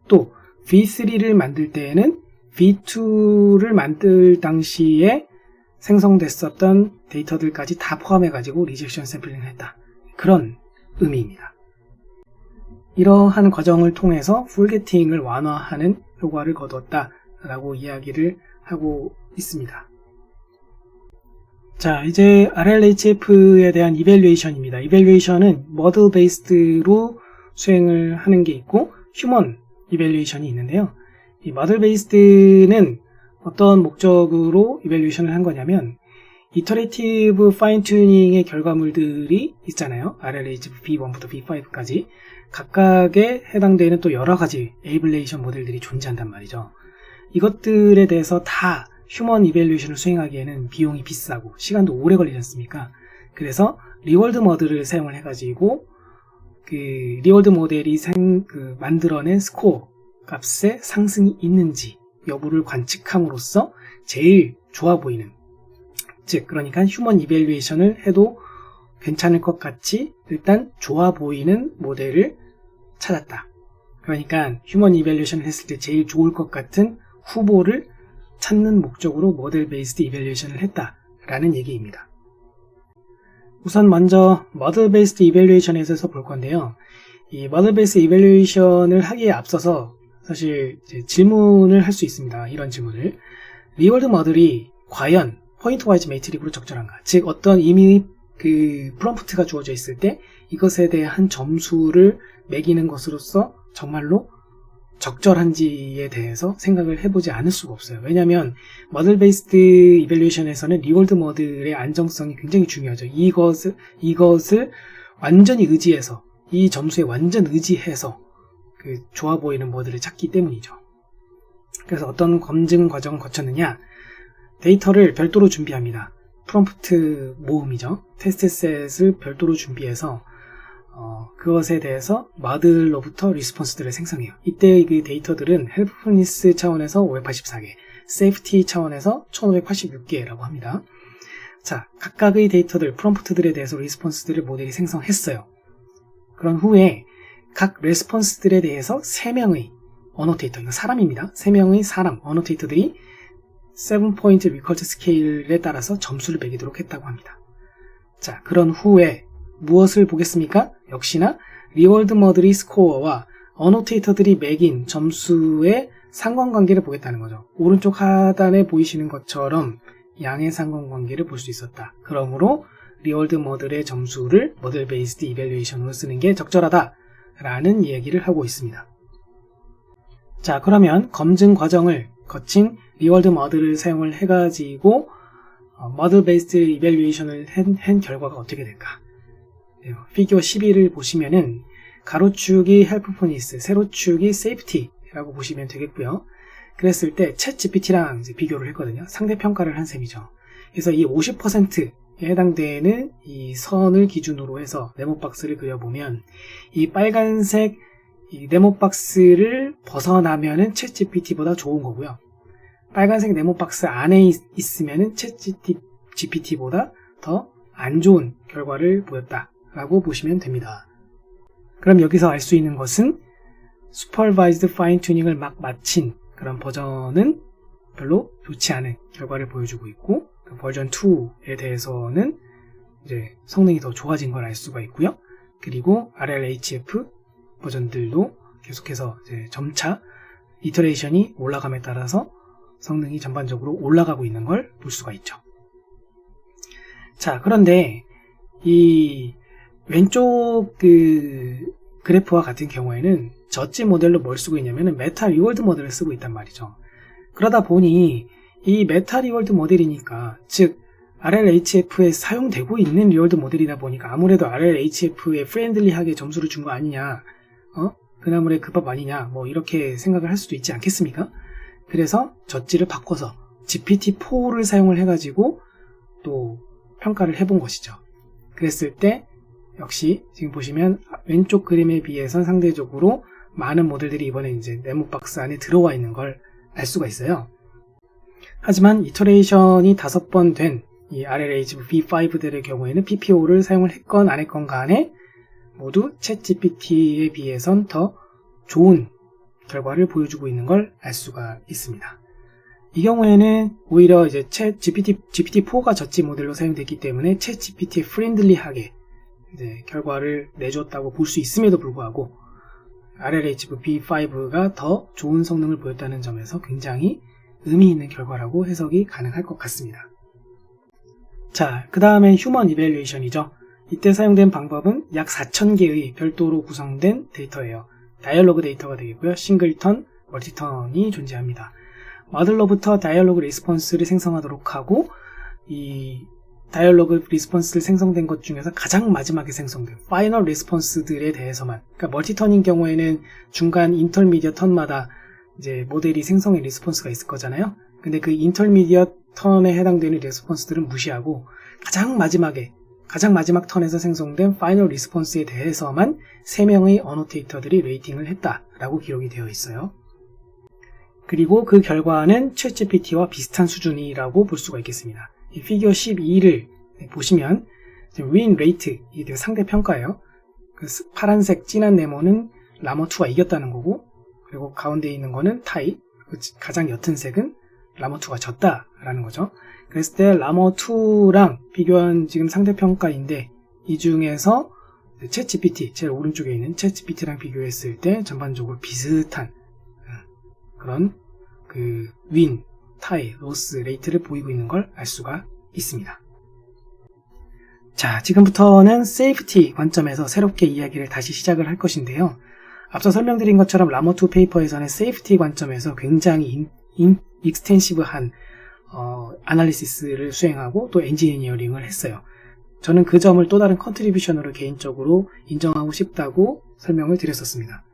또 V3를 만들 때에는 V2를 만들 당시에 생성됐었던 데이터들까지 다 포함해가지고 리젝션 샘플링을 했다. 그런 의미입니다. 이러한 과정을 통해서 풀게팅을 완화하는 효과를 거두었다 라고 이야기를 하고 있습니다. 자, 이제 RLHF에 대한 이밸류에이션입니다. 이밸류에이션은 머들 베이스드로 수행을 하는 게 있고 휴먼 이밸류에이션이 있는데요. 이 머들 베이스드는 어떤 목적으로 이밸류에이션을 한 거냐면 이터레이티브 파인 튜닝의 결과물들이 있잖아요. RLHF B1부터 B5까지 각각에 해당되는 또 여러 가지 에이블레이션 모델들이 존재한단 말이죠. 이것들에 대해서 다 휴먼 이밸류에이션을 수행하기에는 비용이 비싸고 시간도 오래 걸리지 않습니까? 그래서 리월드 모델을 사용을 해가지고 그 리월드 모델이 만들어낸 스코어 값의 상승이 있는지 여부를 관측함으로써 제일 좋아 보이는, 즉 그러니까 휴먼 이밸류에이션을 해도 괜찮을 것 같이 일단 좋아 보이는 모델을 찾았다. 그러니까 휴먼 이밸류에이션을 했을 때 제일 좋을 것 같은 후보를 찾는 목적으로 모델 베이스드 이밸류에이션을 했다라는 얘기입니다. 우선 먼저 모델 베이스드 이밸류에이션에 대해서 볼 건데요. 이 모델 베이스드 이밸류에이션을 하기에 앞서서 사실 이제 질문을 할 수 있습니다. 이런 질문을. 리월드 모델이 과연 포인트 와이즈 매트릭으로 적절한가? 즉 어떤 이미 그 프롬프트가 주어져 있을 때 이것에 대한 점수를 매기는 것으로서 정말로 적절한지에 대해서 생각을 해보지 않을 수가 없어요. 왜냐하면 모델 베이스드 이밸류에이션에서는 리월드 모델의 안정성이 굉장히 중요하죠. 이것을 완전히 의지해서, 이 점수에 완전 의지해서 그 좋아 보이는 모델을 찾기 때문이죠. 그래서 어떤 검증 과정을 거쳤느냐, 데이터를 별도로 준비합니다. 프롬프트 모음이죠. 테스트셋을 별도로 준비해서 그것에 대해서 모델로부터 리스폰스들을 생성해요. 이때 그 데이터들은 헬프풀니스 차원에서 584개, 세이프티 차원에서 1586개라고 합니다. 자, 각각의 데이터들, 프롬프트들에 대해서 리스폰스들을 모델이 생성했어요. 그런 후에 각 레스폰스들에 대해서 3명의 어노테이터, 이거 사람입니다. 3명의 사람, 어노테이터들이 7포인트 리커트 스케일에 따라서 점수를 매기도록 했다고 합니다. 자, 그런 후에 무엇을 보겠습니까? 역시나 리월드 모델의 스코어와 어노테이터들이 매긴 점수의 상관관계를 보겠다는 거죠. 오른쪽 하단에 보이시는 것처럼 양의 상관관계를 볼 수 있었다. 그러므로 리월드 모델의 점수를 모델 베이스드 이밸류에이션으로 쓰는 게 적절하다 라는 얘기를 하고 있습니다. 자, 그러면 검증 과정을 거친 리월드 모델을 사용을 해가지고 모델 베이스드 이밸류에이션을 한 결과가 어떻게 될까? 피규어 12를 보시면은 가로축이 헬프풀니스, 세로축이 세이프티라고 보시면 되겠고요. 그랬을 때 챗 GPT랑 이제 비교를 했거든요. 상대평가를 한 셈이죠. 그래서 이 50%에 해당되는 이 선을 기준으로 해서 네모박스를 그려보면 이 빨간색 이 네모박스를 벗어나면은 챗 GPT보다 좋은 거고요. 빨간색 네모박스 안에 있으면은 챗 GPT보다 더 안 좋은 결과를 보였다 라고 보시면 됩니다. 그럼 여기서 알 수 있는 것은 슈퍼바이즈드 파인 튜닝을 막 마친 그런 버전은 별로 좋지 않은 결과를 보여주고 있고, 버전 2에 대해서는 이제 성능이 더 좋아진 걸 알 수가 있고요. 그리고 RLHF 버전들도 계속해서 이제 점차 이터레이션이 올라감에 따라서 성능이 전반적으로 올라가고 있는 걸 볼 수가 있죠. 자, 그런데 이 왼쪽 그 그래프와 같은 경우에는 저지 모델로 뭘 쓰고 있냐면은 메타 리월드 모델을 쓰고 있단 말이죠. 그러다 보니 이 메타 리월드 모델이니까, 즉 RLHF에 사용되고 있는 리월드 모델이다 보니까 아무래도 RLHF에 프렌들리하게 점수를 준 거 아니냐, 그나물의 그 밥 아니냐, 뭐 이렇게 생각을 할 수도 있지 않겠습니까? 그래서 저지를 바꿔서 GPT-4를 사용을 해가지고 또 평가를 해본 것이죠. 그랬을 때 역시 지금 보시면 왼쪽 그림에 비해서 상대적으로 많은 모델들이 이번에 이제 네모박스 안에 들어와 있는 걸 알 수가 있어요. 하지만 이터레이션이 5번 된 이 RLHF V5들의 경우에는 PPO를 사용을 했건 안 했건 간에 모두 챗GPT에 비해선 더 좋은 결과를 보여주고 있는 걸 알 수가 있습니다. 이 경우에는 오히려 이제 GPT-4가 저지 모델로 사용됐기 때문에 챗 GPT에 프렌들리하게 이제 결과를 내줬다고 볼 수 있음에도 불구하고 RLHF-V5가 더 좋은 성능을 보였다는 점에서 굉장히 의미 있는 결과라고 해석이 가능할 것 같습니다. 자, 그 다음엔 휴먼 이밸류에이션이죠. 이때 사용된 방법은 약 4,000개의 별도로 구성된 데이터예요. 다이얼로그 데이터가 되겠고요. 싱글턴, 멀티턴이 존재합니다. 모델로부터 다이얼로그 리스폰스를 생성하도록 하고 이 다이얼로그 리스폰스를 생성된 것 중에서 가장 마지막에 생성된 파이널 리스폰스들에 대해서만, 그러니까 멀티턴인 경우에는 중간 인터미디어 턴마다 이제 모델이 생성의 리스폰스가 있을 거잖아요. 근데 그 인터미디어 턴에 해당되는 리스폰스들은 무시하고 가장 마지막 턴에서 생성된 파이널 리스폰스에 대해서만 3명의 어노테이터들이 레이팅을 했다라고 기록이 되어 있어요. 그리고 그 결과는 챗GPT와 비슷한 수준이라고 볼 수가 있겠습니다. 이 피겨 12를 보시면 win rate, 이게 상대평가예요. 그 파란색 진한 네모는 라머2가 이겼다는 거고, 그리고 가운데 있는 거는 타이, 가장 옅은 색은 라머2가 졌다라는 거죠. 그랬을 때 라머2랑 비교한 지금 상대평가인데, 이 중에서 챗GPT, 제일 오른쪽에 있는 챗GPT랑 비교했을 때 전반적으로 비슷한 그런 그 윈, 타이, 로스 레이트를 보이고 있는 걸 알 수가 있습니다. 자, 지금부터는 세이프티 관점에서 새롭게 이야기를 다시 시작을 할 것인데요. 앞서 설명드린 것처럼 라머2 페이퍼에서는 세이프티 관점에서 굉장히 익스텐시브한 아날리시스를 수행하고 또 엔지니어링을 했어요. 저는 그 점을 또 다른 컨트리뷰션으로 개인적으로 인정하고 싶다고 설명을 드렸었습니다.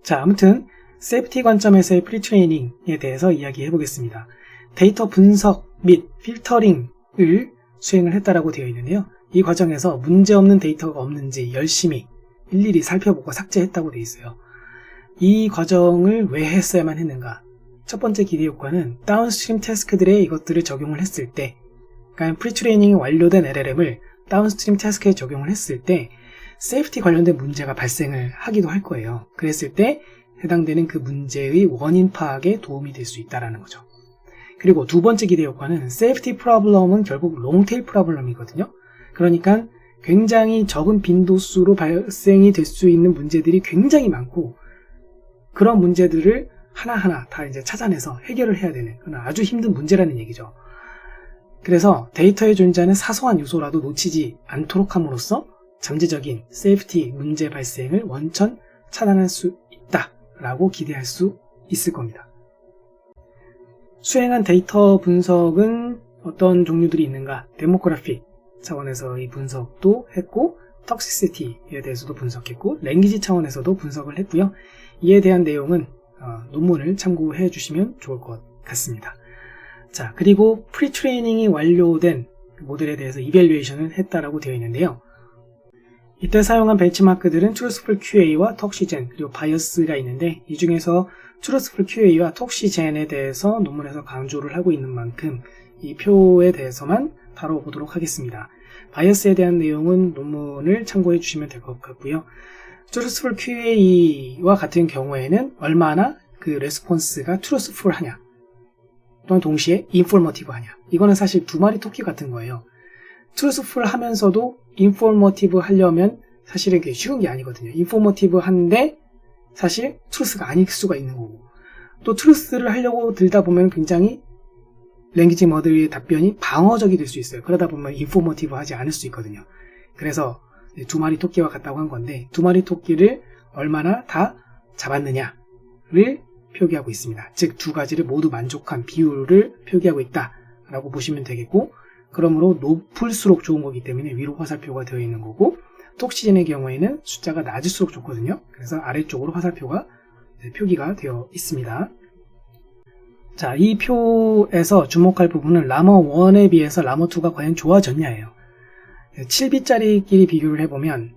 자, 아무튼 세이프티 관점에서의 프리트레이닝에 대해서 이야기해 보겠습니다. 데이터 분석 및 필터링을 수행을 했다라고 되어 있는데요. 이 과정에서 문제없는 데이터가 없는지 열심히 일일이 살펴보고 삭제했다고 되어 있어요. 이 과정을 왜 했어야만 했는가? 첫 번째 기대 효과는 다운스트림 태스크들에 이것들을 적용을 했을 때, 그러니까 프리트레이닝이 완료된 LLM을 다운스트림 태스크에 적용을 했을 때 세이프티 관련된 문제가 발생을 하기도 할 거예요. 그랬을 때 해당되는 그 문제의 원인 파악에 도움이 될 수 있다는 거죠. 그리고 두 번째 기대 효과는 세이프티 프로블럼은 결국 롱테일 프로블럼이거든요. 그러니까 굉장히 적은 빈도수로 발생이 될 수 있는 문제들이 굉장히 많고, 그런 문제들을 하나하나 다 이제 찾아내서 해결을 해야 되는 그런 아주 힘든 문제라는 얘기죠. 그래서 데이터에 존재하는 사소한 요소라도 놓치지 않도록 함으로써 잠재적인 세이프티 문제 발생을 원천 차단할 수 있다라고 기대할 수 있을 겁니다. 수행한 데이터 분석은 어떤 종류들이 있는가? 데모그래픽 차원에서의 분석도 했고, 톡시시티에 대해서도 분석했고, 랭귀지 차원에서도 분석을 했고요. 이에 대한 내용은 논문을 참고해 주시면 좋을 것 같습니다. 자, 그리고 프리트레이닝이 완료된 모델에 대해서 이밸류에이션을 했다라고 되어 있는데요. 이때 사용한 벤치마크들은 트루스풀 QA와 톡시젠, 그리고 바이어스가 있는데, 이 중에서 트루스풀 QA와 톡시젠에 대해서 논문에서 강조를 하고 있는 만큼 이 표에 대해서만 다뤄보도록 하겠습니다. 바이어스에 대한 내용은 논문을 참고해 주시면 될 것 같고요. 트루스풀 QA와 같은 경우에는 얼마나 그 레스폰스가 트루스풀 하냐, 또는 동시에 인포머티브 하냐, 이거는 사실 두 마리 토끼 같은 거예요. 트루스풀 하면서도 인포머티브 하려면 사실은 그게 쉬운 게 아니거든요. 인포머티브 한데 사실 트루스가 아닐 수가 있는 거고, 또 트루스를 하려고 들다 보면 굉장히 랭귀지 모델의 답변이 방어적이 될 수 있어요. 그러다 보면 인포머티브 하지 않을 수 있거든요. 그래서 두 마리 토끼와 같다고 한 건데, 두 마리 토끼를 얼마나 다 잡았느냐를 표기하고 있습니다. 즉 두 가지를 모두 만족한 비율을 표기하고 있다라고 보시면 되겠고, 그러므로 높을수록 좋은 거기 때문에 위로 화살표가 되어 있는 거고, 톡시젠의 경우에는 숫자가 낮을수록 좋거든요. 그래서 아래쪽으로 화살표가 표기가 되어 있습니다. 자, 이 표에서 주목할 부분은 라머1에 비해서 라머2가 과연 좋아졌냐예요. 7비짜리끼리 비교를 해보면,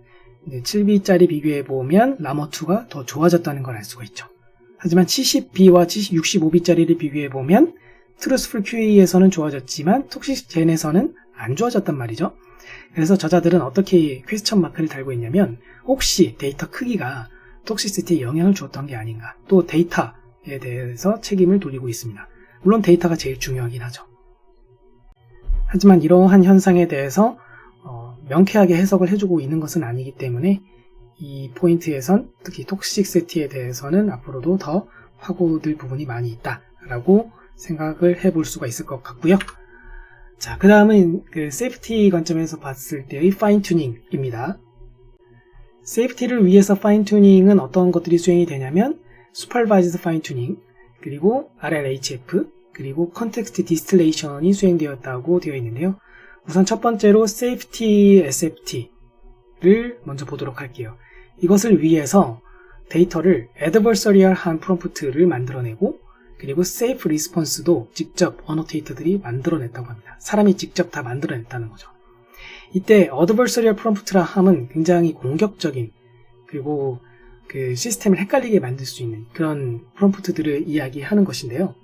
7비짜리 비교해보면 라머2가 더 좋아졌다는 걸 알 수가 있죠. 하지만 70B와 65B짜리를 비교해보면 트루스풀 QA에서는 좋아졌지만 톡시젠에서는 안 좋아졌단 말이죠. 그래서 저자들은 어떻게 퀘스천 마크를 달고 있냐면, 혹시 데이터 크기가 톡시시티에 영향을 주었던 게 아닌가, 또 데이터에 대해서 책임을 돌리고 있습니다. 물론 데이터가 제일 중요하긴 하죠. 하지만 이러한 현상에 대해서 명쾌하게 해석을 해주고 있는 것은 아니기 때문에 이 포인트에선 특히 톡식시티에 대해서는 앞으로도 더 파고들 부분이 많이 있다라고 생각을 해볼 수가 있을 것 같고요. 자, 그 다음은 그 세이프티 관점에서 봤을 때의 파인 튜닝입니다. 세이프티를 위해서 파인 튜닝은 어떤 것들이 수행이 되냐면 슈퍼바이즈드 파인 튜닝, 그리고 RLHF, 그리고 컨텍스트 디스틸레이션이 수행되었다고 되어 있는데요. 우선 첫 번째로 세이프티 SFT를 먼저 보도록 할게요. 이것을 위해서 데이터를 adversarial한 프롬프트를 만들어내고, 그리고 safe response도 직접 어노테이터들이 만들어냈다고 합니다. 사람이 직접 다 만들어냈다는 거죠. 이때 adversarial 프롬프트라 함은 굉장히 공격적인, 그리고 그 시스템을 헷갈리게 만들 수 있는 그런 프롬프트들을 이야기하는 것인데요.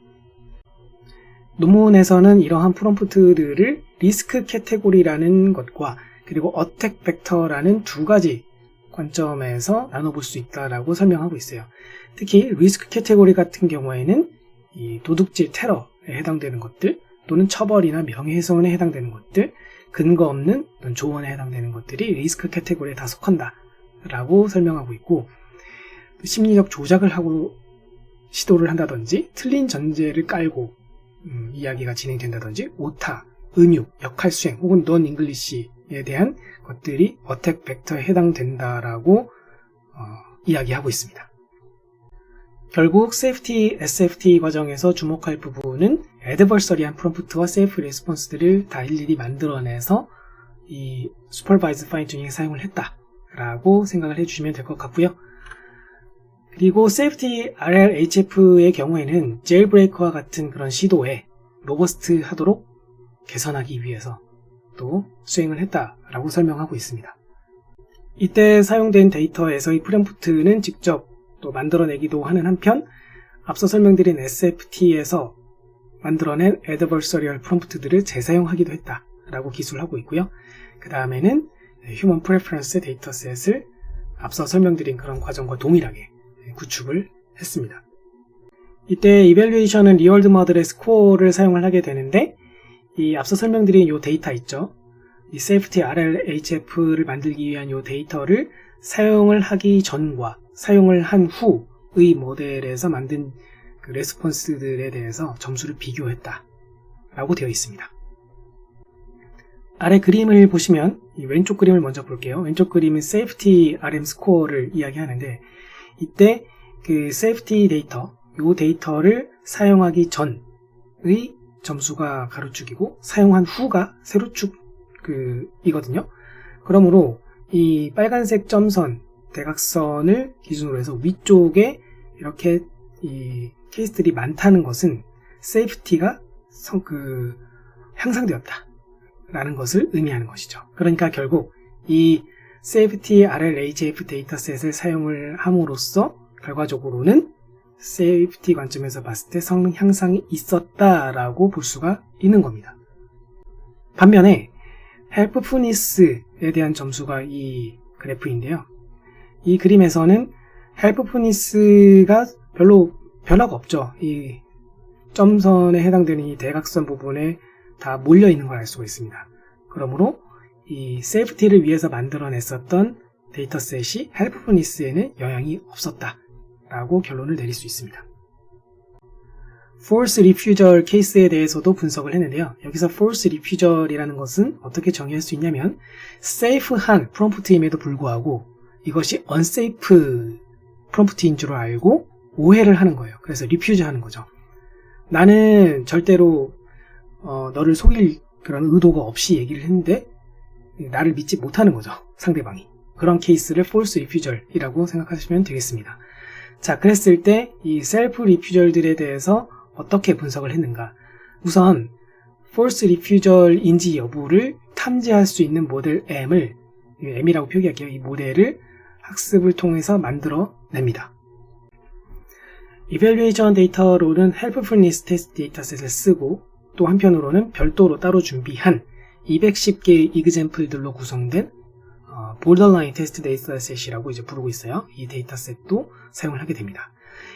논문에서는 이러한 프롬프트들을 리스크 캐테고리라는 것과 그리고 어택 벡터라는 두 가지 관점에서 나눠볼 수 있다라고 설명하고 있어요. 특히 리스크 캐테고리 같은 경우에는 이 도둑질 테러에 해당되는 것들, 또는 처벌이나 명예훼손에 해당되는 것들, 근거 없는 조언에 해당되는 것들이 리스크 캐테고리에 다 속한다 라고 설명하고 있고, 심리적 조작을 하고 시도를 한다든지 틀린 전제를 깔고 이야기가 진행된다든지 오타, 은유, 역할 수행 혹은 넌 잉글리시에 대한 것들이 어택 벡터에 해당된다라고 이야기하고 있습니다. 결국 세이프티 SFT 과정에서 주목할 부분은 애드버서리한 프롬프트와 세이프 레스폰스들을 다 일일이 만들어내서 이 슈퍼바이즈 파인 튜닝에 사용을 했다라고 생각을 해주시면 될 것 같고요. 그리고 세이프티 RLHF의 경우에는 제일브레이크와 같은 그런 시도에 로버스트 하도록 개선하기 위해서 또 수행을 했다라고 설명하고 있습니다. 이때 사용된 데이터에서의 프롬프트는 직접 또 만들어내기도 하는 한편, 앞서 설명드린 SFT에서 만들어낸 adversarial 프롬프트들을 재사용하기도 했다라고 기술하고 있고요. 그 다음에는 Human Preference 데이터셋을 앞서 설명드린 그런 과정과 동일하게 구축을 했습니다. 이때 이밸류에이션은 리얼드 모델의 스코어를 사용을 하게 되는데, 이 앞서 설명드린 이 데이터 있죠. 이 Safety RLHF를 만들기 위한 이 데이터를 사용을 하기 전과 사용을 한 후의 모델에서 만든 그 레스폰스들에 대해서 점수를 비교했다 라고 되어 있습니다. 아래 그림을 보시면 이 왼쪽 그림을 먼저 볼게요. 왼쪽 그림은 Safety RM 스코어를 이야기하는데, 이때 그 Safety 데이터, 이 데이터를 사용하기 전의 점수가 가로축이고 사용한 후가 세로축이거든요. 그러므로 이 빨간색 점선, 대각선을 기준으로 해서 위쪽에 이렇게 이 케이스들이 많다는 것은 세이프티가 향상되었다 라는 것을 의미하는 것이죠. 그러니까 결국 이 세이프티 RLHF 데이터셋을 사용을 함으로써 결과적으로는 세이프티 관점에서 봤을 때 성능 향상이 있었다라고 볼 수가 있는 겁니다. 반면에 헬프풀니스에 대한 점수가 이 그래프인데요. 이 그림에서는 헬프풀니스가 별로 변화가 없죠. 이 점선에 해당되는 이 대각선 부분에 다 몰려 있는 걸 알 수가 있습니다. 그러므로 이 세이프티를 위해서 만들어냈었던 데이터셋이 헬프풀니스에는 영향이 없었다라고 결론을 내릴 수 있습니다. False Refusal 케이스에 대해서도 분석을 했는데요. 여기서 False Refusal이라는 것은 어떻게 정의할 수 있냐면 safe한 프롬프트임에도 불구하고 이것이 unsafe 프롬프트인 줄 알고 오해를 하는 거예요. 그래서 refuse 하는 거죠. 나는 절대로 너를 속일 그런 의도가 없이 얘기를 했는데 나를 믿지 못하는 거죠. 상대방이. 그런 케이스를 false refusal이라고 생각하시면 되겠습니다. 자, 그랬을 때 이 self refusal들에 대해서 어떻게 분석을 했는가? 우선 false refusal인지 여부를 탐지할 수 있는 모델 M을, M이라고 표기할게요. 이 모델을 학습을 통해서 만들어냅니다. 이밸류에이션 데이터로는 helpfulness 테스트 데이터셋을 쓰고, 또 한편으로는 별도로 따로 준비한 210개의 이그젬플들로 구성된 borderline 테스트 데이터셋이라고 이제 부르고 있어요. 이 데이터셋도 사용을 하게 됩니다.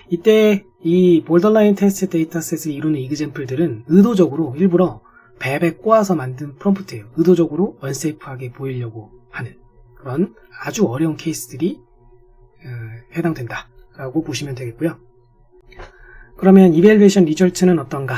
이때 이 borderline test data셋을 이루는 이그젬플들은 의도적으로 일부러 베베 꼬아서 만든 프롬프트예요. 의도적으로 언세이프하게 보이려고 하는 그런 아주 어려운 케이스들이 해당된다 라고 보시면 되겠고요. 그러면 이밸류에이션 리절트는 어떤가?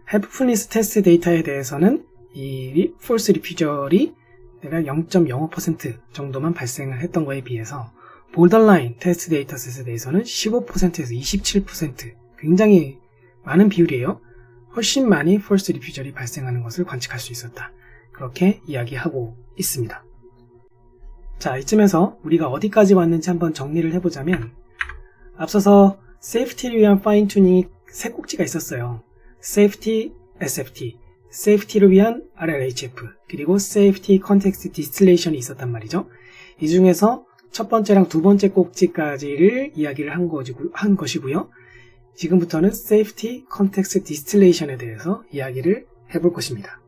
helpfulness 테스트 데이터에 대해서는 이 false refusal 내가 0.05% 정도만 발생을 했던 거에 비해서 borderline 테스트 데이터셋에 대해서는 15%에서 27% 굉장히 많은 비율이에요. 훨씬 많이 false refusal이 발생하는 것을 관측할 수 있었다. 그렇게 이야기하고 있습니다. 자, 이쯤에서 우리가 어디까지 왔는지 한번 정리를 해보자면 앞서서 safety를 위한 fine tuning 세 꼭지가 있었어요. safety, SFT, safety를 위한 RLHF, 그리고 safety context distillation이 있었단 말이죠. 이 중에서 첫 번째랑 두 번째 꼭지까지를 이야기를 한 것이고요. 지금부터는 safety context distillation에 대해서 이야기를 해볼 것입니다.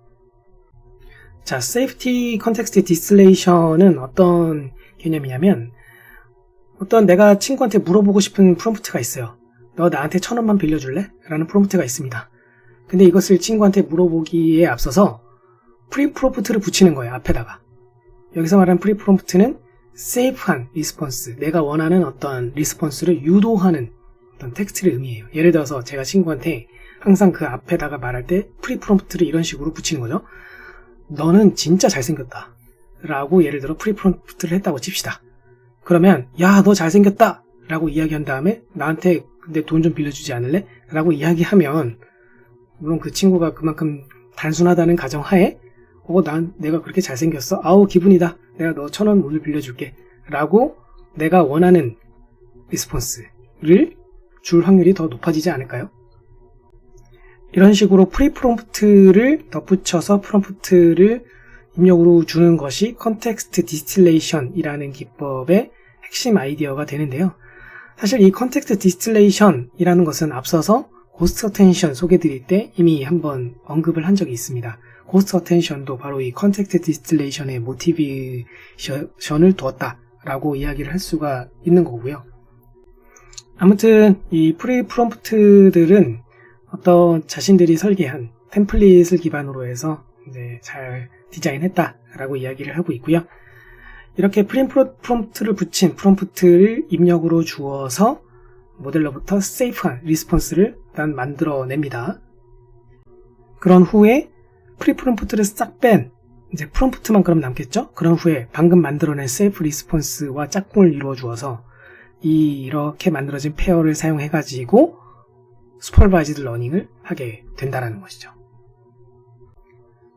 자, safety context distillation은 어떤 개념이냐면 어떤 내가 친구한테 물어보고 싶은 프롬프트가 있어요. 너 나한테 1,000원만 빌려줄래? 라는 프롬프트가 있습니다. 근데 이것을 친구한테 물어보기에 앞서서 프리프롬프트를 붙이는 거예요. 앞에다가. 여기서 말하는 프리프롬프트는 세이프한 리스폰스, 내가 원하는 어떤 리스폰스를 유도하는 어떤 텍스트를 의미해요. 예를 들어서 제가 친구한테 항상 그 앞에다가 말할 때 프리프롬프트를 이런 식으로 붙이는 거죠. 너는 진짜 잘생겼다 라고 예를 들어 프리프롬프트를 했다고 칩시다. 그러면 야, 너 잘생겼다 라고 이야기한 다음에 나한테 근데 돈 좀 빌려주지 않을래? 라고 이야기하면 물론 그 친구가 그만큼 단순하다는 가정하에 내가 그렇게 잘생겼어? 아우 기분이다. 내가 너 1,000원 오늘 빌려줄게 라고 내가 원하는 리스폰스를 줄 확률이 더 높아지지 않을까요? 이런 식으로 프리프롬프트를 덧붙여서 프롬프트를 입력으로 주는 것이 컨텍스트 디스틸레이션이라는 기법의 핵심 아이디어가 되는데요. 사실 이 컨텍스트 디스틸레이션이라는 것은 앞서서 고스트 어텐션 소개드릴 때 이미 한번 언급을 한 적이 있습니다. 고스트 어텐션도 바로 이 컨텍스트 디스틸레이션의 모티베이션을 두었다라고 이야기를 할 수가 있는 거고요. 아무튼 이 프리프롬프트들은 어떤 자신들이 설계한 템플릿을 기반으로 해서 이제 잘 디자인했다라고 이야기를 하고 있고요. 이렇게 프롬프트를 붙인 프롬프트를 입력으로 주어서 모델로부터 세이프한 리스폰스를 일단 만들어냅니다. 그런 후에 프리프롬프트를 싹 뺀 이제 프롬프트만 그럼 남겠죠? 그런 후에 방금 만들어낸 세이프 리스폰스와 짝꿍을 이루어 주어서 이렇게 만들어진 페어를 사용해가지고 슈퍼바이즈드 러닝을 하게 된다는 것이죠.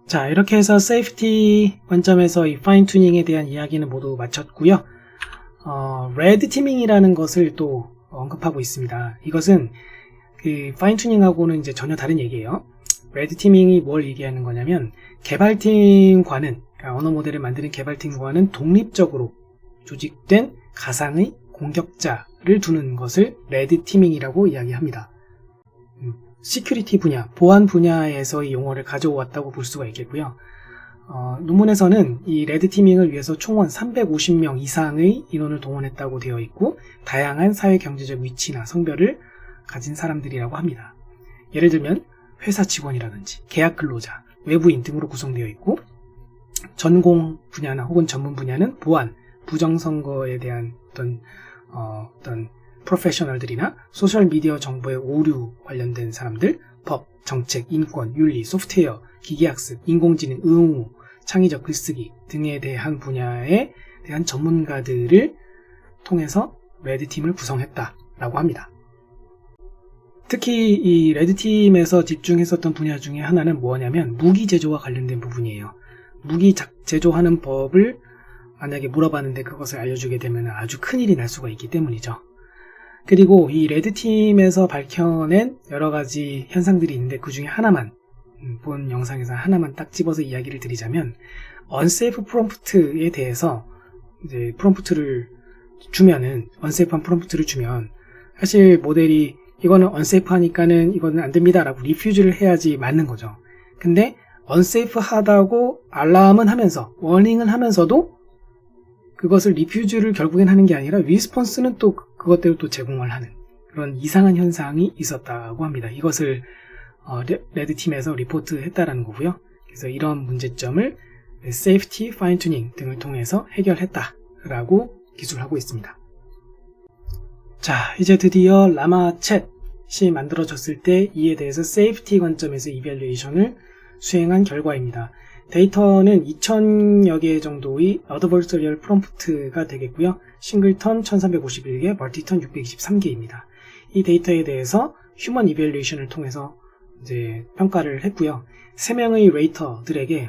자, 이렇게 해서 세이프티 관점에서 이 파인 튜닝에 대한 이야기는 모두 마쳤고요. 레드 티밍이라는 것을 또 언급하고 있습니다. 이것은 그 파인 튜닝하고는 이제 전혀 다른 얘기예요. 레드 티밍이 뭘 얘기하는 거냐면 개발팀과는 그러니까 언어 모델을 만드는 개발팀과는 독립적으로 조직된 가상의 공격자를 두는 것을 레드 티밍이라고 이야기합니다. 시큐리티 분야, 보안 분야에서의 용어를 가져왔다고 볼 수가 있겠고요. 논문에서는 이 레드 티밍을 위해서 총원 350명 이상의 인원을 동원했다고 되어 있고 다양한 사회 경제적 위치나 성별을 가진 사람들이라고 합니다. 예를 들면 회사 직원이라든지 계약 근로자, 외부인 등으로 구성되어 있고 전공 분야나 혹은 전문 분야는 보안, 부정선거에 대한 어떤 프로페셔널들이나 소셜미디어 정보의 오류 관련된 사람들, 법, 정책, 인권, 윤리, 소프트웨어, 기계학습, 인공지능, 응우, 창의적 글쓰기 등에 대한 분야에 대한 전문가들을 통해서 레드팀을 구성했다라고 합니다. 특히 이 레드팀에서 집중했었던 분야 중에 하나는 뭐냐면 무기 제조와 관련된 부분이에요. 무기 제조하는 법을 만약에 물어봤는데 그것을 알려주게 되면 아주 큰일이 날 수가 있기 때문이죠. 그리고 이 레드팀에서 밝혀낸 여러 가지 현상들이 있는데 그 중에 하나만 본 영상에서 하나만 딱 집어서 이야기를 드리자면 언세이프 프롬프트에 대해서 이제 프롬프트를 주면은 언세이프한 프롬프트를 주면 사실 모델이 이거는 언세이프 하니까는 이거는 안 됩니다 라고 리퓨즈를 해야지 맞는 거죠. 근데 언세이프 하다고 알람은 하면서 워닝은 하면서도 그것을 리퓨즈를 결국엔 하는 게 아니라 리스폰스는 또 그것대로 또 제공을 하는 그런 이상한 현상이 있었다고 합니다. 이것을 레드팀에서 리포트했다라는 거고요. 그래서 이런 문제점을 Safety Fine Tuning 등을 통해서 해결했다라고 기술하고 있습니다. 자, 이제 드디어 라마 챗이 만들어졌을 때 이에 대해서 세이프티 관점에서 이밸류에이션을 수행한 결과입니다. 데이터는 2000여 개 정도의 어드버서리얼 프롬프트가 되겠고요. 싱글턴 1351개, 멀티턴 623개입니다. 이 데이터에 대해서 휴먼 이밸류에이션을 통해서 이제 평가를 했고요. 3명의 레이터들에게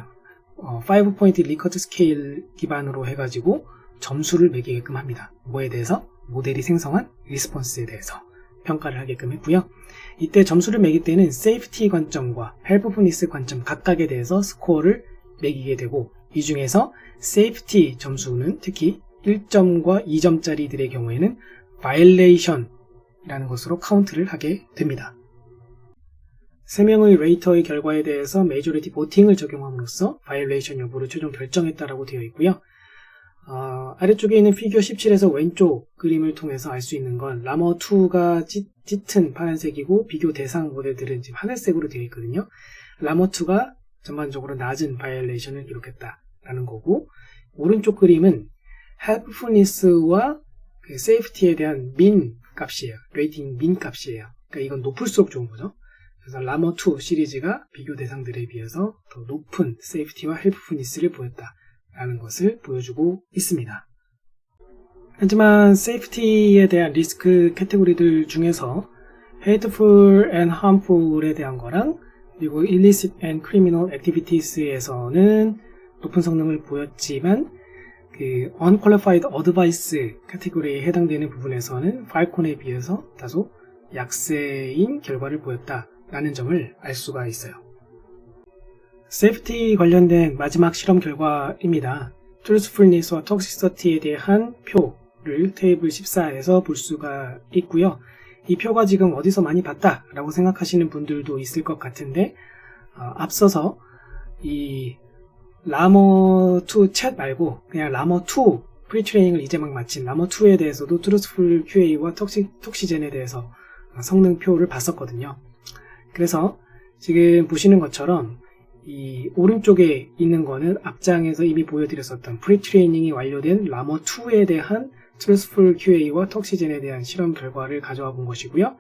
5포인트 리커트 스케일 기반으로 해가지고 점수를 매기게끔 합니다. 뭐에 대해서? 모델이 생성한 리스폰스에 대해서 평가를 하게끔 했고요. 이때 점수를 매길 때는 세이프티 관점과 헬프풀니스 관점 각각에 대해서 스코어를 매기게 되고, 이 중에서 세이프티 점수는 특히 1점과 2점짜리들의 경우에는 바이올레이션이라는 것으로 카운트를 하게 됩니다. 3명의 레이터의 결과에 대해서 메이저리티 보팅을 적용함으로써 바이올레이션 여부를 최종 결정했다라고 되어 있고요. 아래쪽에 있는 피규어 17에서 왼쪽 그림을 통해서 알 수 있는 건 라머2가 짙은 파란색이고 비교 대상 모델들은 지금 하늘색으로 되어 있거든요. 라머2가 전반적으로 낮은 바이올레이션을 기록했다라는 거고, 오른쪽 그림은 헬프풀니스와 그 세이프티에 대한 민 값이에요. 레이팅 민 값이에요. 그러니까 이건 높을수록 좋은 거죠. 그래서 라머2 시리즈가 비교 대상들에 비해서 더 높은 세이프티와 헬프풀니스를 보였다라는 것을 보여주고 있습니다. 하지만 세이프티에 대한 리스크 카테고리들 중에서 hateful and harmful에 대한 거랑 그리고 illicit and criminal activities에서는 높은 성능을 보였지만 그 unqualified advice 카테고리에 해당되는 부분에서는 팔콘에 비해서 다소 약세인 결과를 보였다라는 점을 알 수가 있어요. 세이프티 관련된 마지막 실험 결과입니다. truthfulness와 toxicity에 대한 표를 테이블 14에서 볼 수가 있고요. 이 표가 지금 어디서 많이 봤다라고 생각하시는 분들도 있을 것 같은데, 앞서서 이 라머2 챗 말고 그냥 라머2 프리트레이닝을 이제 막 마친 라머2에 대해서도 truthful QA와 톡시젠에 대해서 성능표를 봤었거든요. 그래서 지금 보시는 것처럼 이 오른쪽에 있는 거는 앞장에서 이미 보여드렸었던 프리트레이닝이 완료된 라머2에 대한 truthful QA와 톡시젠에 대한 실험 결과를 가져와 본 것이고요.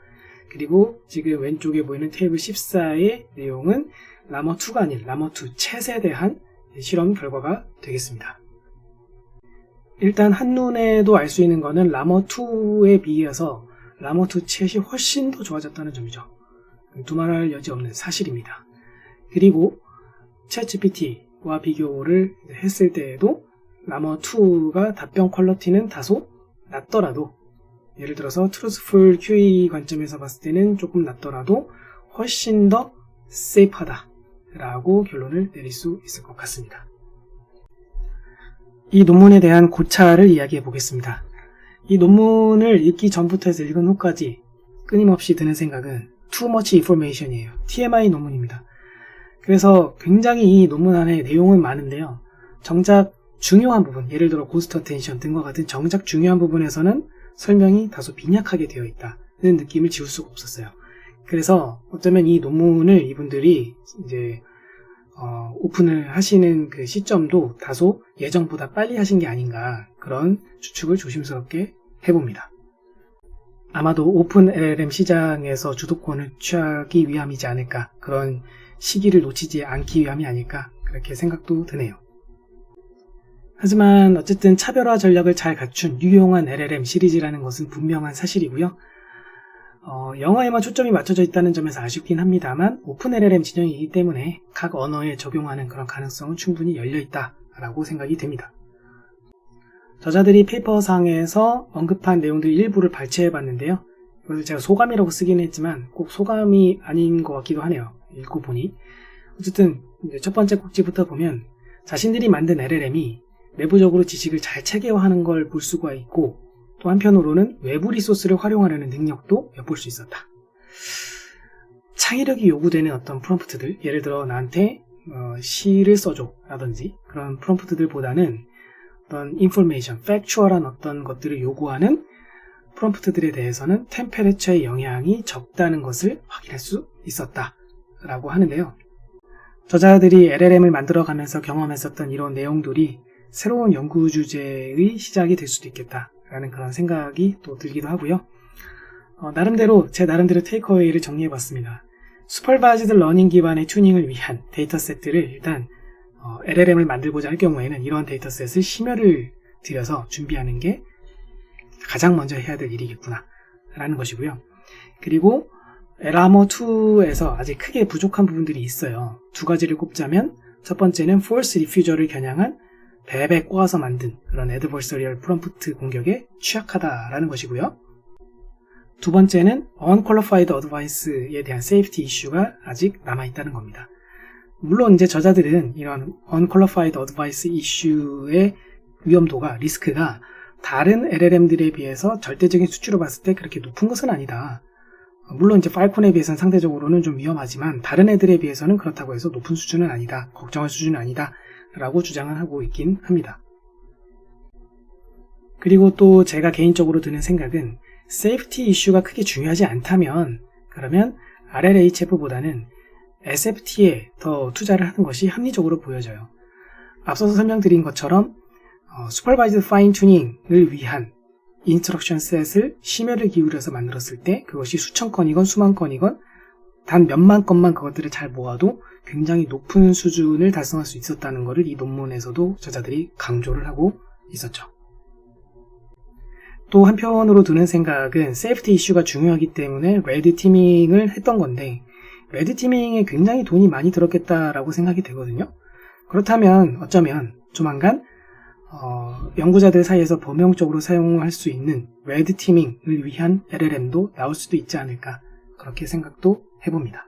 그리고 지금 왼쪽에 보이는 테이블 14의 내용은 라머2가 아닌 라머2 챗에 대한 실험 결과가 되겠습니다. 일단 한눈에도 알 수 있는 거는 라머2에 비해서 라머2 챗이 훨씬 더 좋아졌다는 점이죠. 두말할 여지 없는 사실입니다. 그리고 챗GPT와 비교를 했을 때에도 라머2가 답변 퀄리티는 다소 낮더라도, 예를 들어서 truthful QA 관점에서 봤을 때는 조금 낮더라도 훨씬 더 세이프하다 라고 결론을 내릴 수 있을 것 같습니다. 이 논문에 대한 고찰을 이야기해 보겠습니다. 이 논문을 읽기 전부터 해서 읽은 후까지 끊임없이 드는 생각은 too much information이에요. TMI 논문입니다. 그래서 굉장히 이 논문 안에 내용은 많은데요. 정작 중요한 부분, 예를 들어 고스트 어텐션 등과 같은 정작 중요한 부분에서는 설명이 다소 빈약하게 되어 있다는 느낌을 지울 수가 없었어요. 그래서 어쩌면 이 논문을 이분들이 이제 오픈을 하시는 그 시점도 다소 예정보다 빨리 하신 게 아닌가, 그런 추측을 조심스럽게 해봅니다. 아마도 오픈 LLM 시장에서 주도권을 취하기 위함이지 않을까, 그런 시기를 놓치지 않기 위함이 아닐까, 그렇게 생각도 드네요. 하지만 어쨌든 차별화 전략을 잘 갖춘 유용한 LLM 시리즈라는 것은 분명한 사실이고요. 영어에만 초점이 맞춰져 있다는 점에서 아쉽긴 합니다만 오픈 LLM 진영이기 때문에 각 언어에 적용하는 그런 가능성은 충분히 열려있다라고 생각이 됩니다. 저자들이 페이퍼상에서 언급한 내용들 일부를 발췌해봤는데요. 이걸 제가 소감이라고 쓰긴 했지만 꼭 소감이 아닌 것 같기도 하네요. 읽고 보니. 어쨌든 첫 번째 꼭지부터 보면 자신들이 만든 LLM이 내부적으로 지식을 잘 체계화하는 걸 볼 수가 있고, 또 한편으로는 외부 리소스를 활용하려는 능력도 엿볼 수 있었다. 창의력이 요구되는 어떤 프롬프트들, 예를 들어 나한테 시를 써줘 라든지 그런 프롬프트들보다는 어떤 인포메이션, 팩추얼한 어떤 것들을 요구하는 프롬프트들에 대해서는 템페레처의 영향이 적다는 것을 확인할 수 있었다라고 하는데요. 저자들이 LLM을 만들어가면서 경험했었던 이런 내용들이 새로운 연구 주제의 시작이 될 수도 있겠다라는 그런 생각이 또 들기도 하고요. 제 나름대로 테이크어웨이를 정리해봤습니다. 슈퍼바이즈드 러닝 기반의 튜닝을 위한 데이터셋들을 일단 LLM을 만들고자 할 경우에는 이러한 데이터셋을 심혈을 들여서 준비하는 게 가장 먼저 해야 될 일이겠구나 라는 것이고요. 그리고 LLM2에서 아직 크게 부족한 부분들이 있어요. 두 가지를 꼽자면 첫 번째는 false diffuser를 겨냥한 벨에 꼬아서 만든 그런 adversarial 프롬프트 공격에 취약하다라는 것이고요. 두 번째는 unqualified advice에 대한 safety 이슈가 아직 남아있다는 겁니다. 물론 이제 저자들은 이런 unqualified advice 이슈의 위험도가, 리스크가 다른 LLM들에 비해서 절대적인 수치로 봤을 때 그렇게 높은 것은 아니다. 물론 이제 팔콘에 비해서는 상대적으로는 좀 위험하지만 다른 애들에 비해서는 그렇다고 해서 높은 수준은 아니다. 걱정할 수준은 아니다. 라고 주장을 하고 있긴 합니다. 그리고 또 제가 개인적으로 드는 생각은 세이프티 이슈가 크게 중요하지 않다면 그러면 RLHF보다는 SFT에 더 투자를 하는 것이 합리적으로 보여져요. 앞서서 설명드린 것처럼 슈퍼바이즈드 파인 튜닝을 위한 인스트럭션 셋을 심혈을 기울여서 만들었을 때 그것이 수천 건이건 수만 건이건 단 몇만 건만 그것들을 잘 모아도 굉장히 높은 수준을 달성할 수 있었다는 것을 이 논문에서도 저자들이 강조를 하고 있었죠. 또 한편으로 드는 생각은 세이프티 이슈가 중요하기 때문에 레드 티밍을 했던 건데 레드 티밍에 굉장히 돈이 많이 들었겠다라고 생각이 되거든요. 그렇다면 어쩌면 조만간 연구자들 사이에서 범용적으로 사용할 수 있는 레드 티밍을 위한 LLM도 나올 수도 있지 않을까 그렇게 생각도 해봅니다.